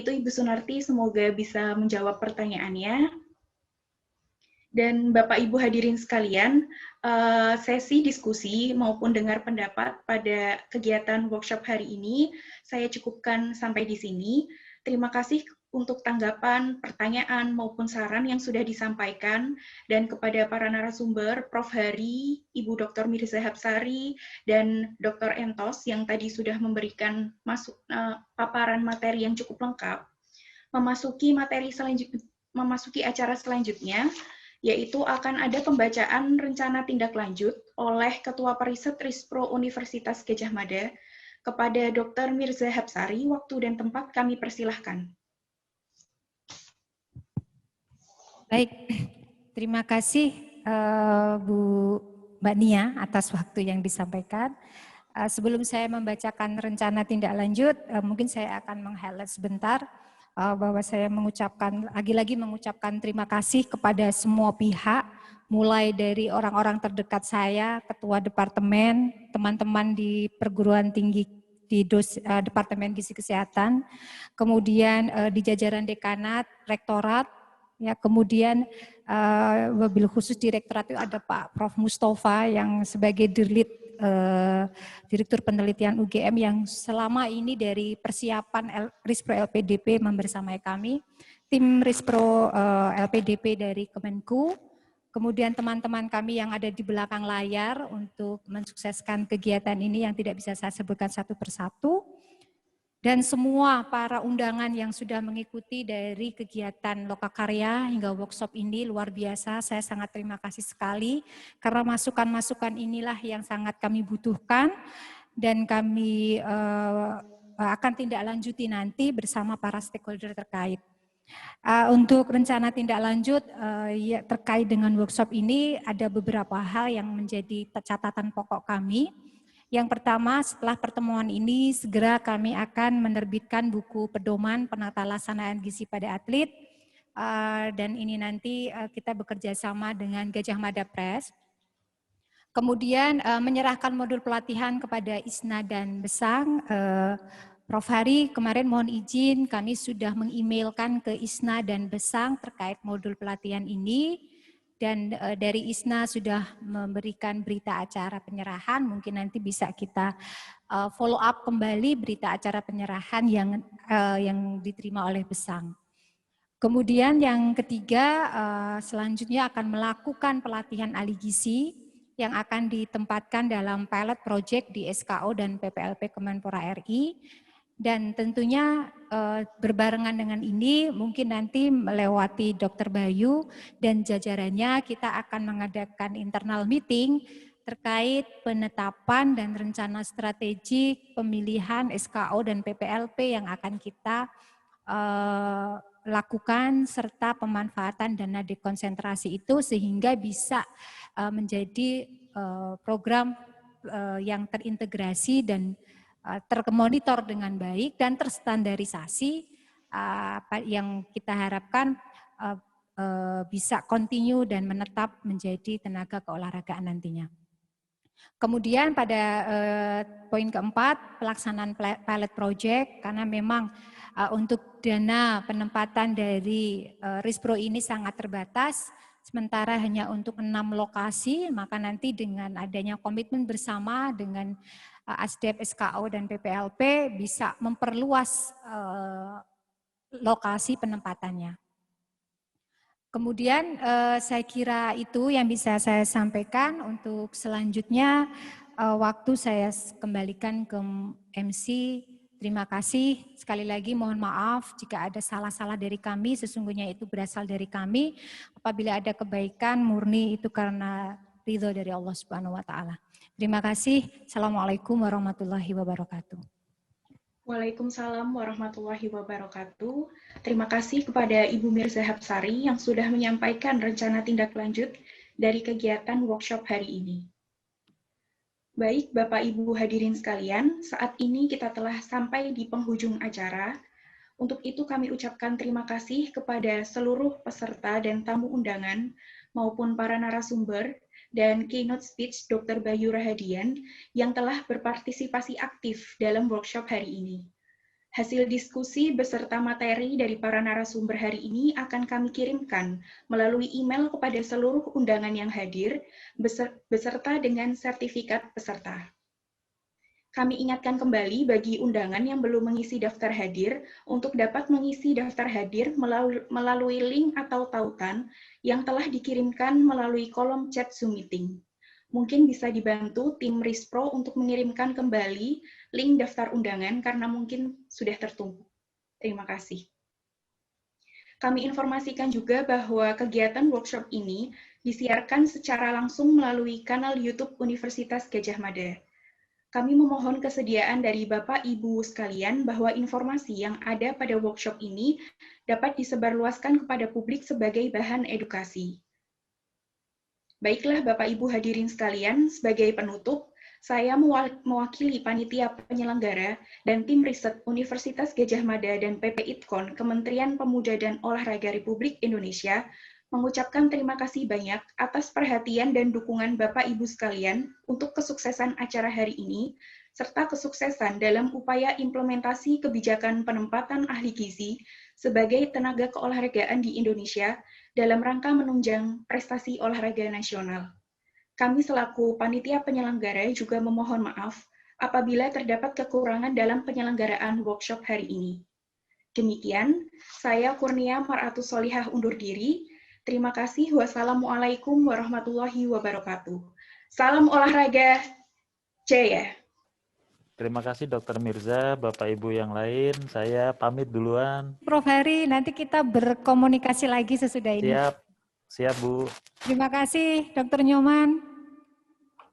itu Ibu Sunarti, semoga bisa menjawab pertanyaannya. Dan Bapak Ibu hadirin sekalian, sesi diskusi maupun dengar pendapat pada kegiatan workshop hari ini saya cukupkan sampai di sini. Terima kasih untuk tanggapan, pertanyaan, maupun saran yang sudah disampaikan, dan kepada para narasumber, Prof. Hari, Ibu Dr. Mirza Hapsari, dan Dr. Entos yang tadi sudah memberikan paparan materi yang cukup lengkap. Memasuki acara selanjutnya, yaitu akan ada pembacaan rencana tindak lanjut oleh Ketua Periset Rispro Universitas Gadjah Mada kepada Dr. Mirza Hapsari. Waktu dan tempat kami persilahkan. Baik, terima kasih Mbak Nia atas waktu yang disampaikan. Sebelum saya membacakan rencana tindak lanjut, mungkin saya akan meng-highlight sebentar bahwa saya lagi-lagi mengucapkan terima kasih kepada semua pihak, mulai dari orang-orang terdekat saya, ketua departemen, teman-teman di perguruan tinggi di Departemen Gizi Kesehatan, kemudian di jajaran dekanat, rektorat, ya, kemudian wabil khusus direktorat itu ada Pak Prof. Mustafa yang sebagai Direktur Penelitian UGM yang selama ini dari persiapan Rispro LPDP membersamai kami, tim Rispro LPDP dari Kemenku, kemudian teman-teman kami yang ada di belakang layar untuk mensukseskan kegiatan ini yang tidak bisa saya sebutkan satu persatu. Dan semua para undangan yang sudah mengikuti dari kegiatan Lokakarya hingga workshop ini luar biasa. Saya sangat terima kasih sekali karena masukan-masukan inilah yang sangat kami butuhkan dan kami akan tindak lanjuti nanti bersama para stakeholder terkait. Untuk rencana tindak lanjut terkait dengan workshop ini ada beberapa hal yang menjadi catatan pokok kami. Yang pertama, setelah pertemuan ini, segera kami akan menerbitkan buku pedoman penata laksanaan gizi pada atlet. dan ini nanti kita bekerja sama dengan Gajah Mada Press. Kemudian menyerahkan modul pelatihan kepada ISNA dan Besang. Prof. Hari, kemarin mohon izin kami sudah meng-emailkan ke ISNA dan Besang terkait modul pelatihan ini. Dan dari ISNA sudah memberikan berita acara penyerahan, mungkin nanti bisa kita follow up kembali berita acara penyerahan yang diterima oleh Besang. Kemudian yang ketiga, selanjutnya akan melakukan pelatihan ahli gizi yang akan ditempatkan dalam pilot project di SKO dan PPLP Kemenpora RI. Dan tentunya berbarengan dengan ini mungkin nanti melewati Dr. Bayu dan jajarannya kita akan mengadakan internal meeting terkait penetapan dan rencana strategi pemilihan SKO dan PPLP yang akan kita lakukan serta pemanfaatan dana dekonsentrasi itu sehingga bisa menjadi program yang terintegrasi dan termonitor dengan baik dan terstandarisasi yang kita harapkan bisa continue dan menetap menjadi tenaga keolahragaan nantinya. Kemudian pada poin keempat, pelaksanaan pilot project, karena memang untuk dana penempatan dari Rispro ini sangat terbatas, sementara hanya untuk 6 lokasi, maka nanti dengan adanya komitmen bersama dengan ASDEP, SKO, dan PPLP bisa memperluas lokasi penempatannya. Kemudian saya kira itu yang bisa saya sampaikan. Untuk selanjutnya waktu saya kembalikan ke MC. Terima kasih. Sekali lagi mohon maaf jika ada salah-salah dari kami, sesungguhnya itu berasal dari kami. Apabila ada kebaikan murni itu karena ridho dari Allah Subhanahu wa taala. Terima kasih. Assalamualaikum warahmatullahi wabarakatuh. Waalaikumsalam warahmatullahi wabarakatuh. Terima kasih kepada Ibu Mirza Hapsari yang sudah menyampaikan rencana tindak lanjut dari kegiatan workshop hari ini. Baik, Bapak Ibu hadirin sekalian, saat ini kita telah sampai di penghujung acara. Untuk itu kami ucapkan terima kasih kepada seluruh peserta dan tamu undangan maupun para narasumber dan keynote speech Dr. Bayu Rahadian yang telah berpartisipasi aktif dalam workshop hari ini. Hasil diskusi beserta materi dari para narasumber hari ini akan kami kirimkan melalui email kepada seluruh undangan yang hadir beserta dengan sertifikat peserta. Kami ingatkan kembali bagi undangan yang belum mengisi daftar hadir untuk dapat mengisi daftar hadir melalui link atau tautan yang telah dikirimkan melalui kolom chat Zoom meeting. Mungkin bisa dibantu tim Rispro untuk mengirimkan kembali link daftar undangan karena mungkin sudah tertumpuk. Terima kasih. Kami informasikan juga bahwa kegiatan workshop ini disiarkan secara langsung melalui kanal YouTube Universitas Gadjah Mada. Kami memohon kesediaan dari Bapak Ibu sekalian bahwa informasi yang ada pada workshop ini dapat disebarluaskan kepada publik sebagai bahan edukasi. Baiklah Bapak Ibu hadirin sekalian, sebagai penutup, saya mewakili Panitia Penyelenggara dan Tim Riset Universitas Gadjah Mada dan PP-ITKON Kementerian Pemuda dan Olahraga Republik Indonesia mengucapkan terima kasih banyak atas perhatian dan dukungan Bapak Ibu sekalian untuk kesuksesan acara hari ini, serta kesuksesan dalam upaya implementasi kebijakan penempatan ahli gizi sebagai tenaga keolahragaan di Indonesia dalam rangka menunjang prestasi olahraga nasional. Kami selaku panitia penyelenggara juga memohon maaf apabila terdapat kekurangan dalam penyelenggaraan workshop hari ini. Demikian, saya Kurnia Mar'atus Solihah undur diri. Terima kasih. Wassalamualaikum warahmatullahi wabarakatuh. Salam olahraga jaya. Terima kasih Dr. Mirza, Bapak Ibu yang lain. Saya pamit duluan. Prof. Hari, nanti kita berkomunikasi lagi sesudah ini. Siap Bu. Terima kasih Dr. Nyoman,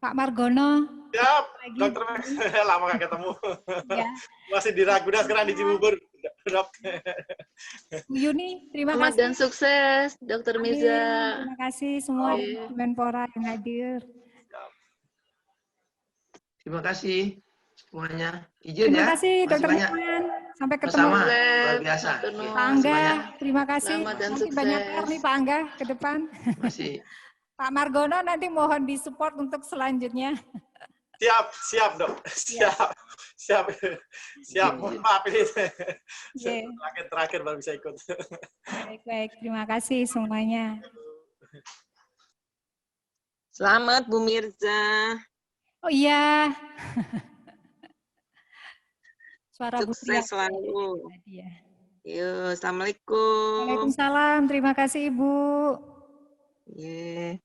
Pak Margono. Siap, Dr. Mirza. Lama gak ketemu. Ya. Masih di Ragunan, sekarang di Cibubur. Dok. Bu Yuni, terima kasih. Dan sukses, Dr. Mirza. Terima kasih semua Kemenpora yang hadir. Terima kasih. semuanya. Izin Terima ya. kasih Makasih Dokter banyak. Mian. Sampai ketemu. Sama, luar biasa. Dr. Nur. Pak Angga, terima kasih. Selamat dan Nanti banyak PR sukses. nih Pak Angga ke depan. Masih. Pak Margono nanti mohon disupport untuk selanjutnya. Siap dok, siap. Mohon maaf ini terakhir baru bisa ikut. Baik, terima kasih semuanya. Selamat Bu Mirza. Oh iya. Suara Bu Tria. Sukses selalu. Ya. Yuk, Assalamualaikum. Waalaikumsalam. Terima kasih Ibu. Yeah.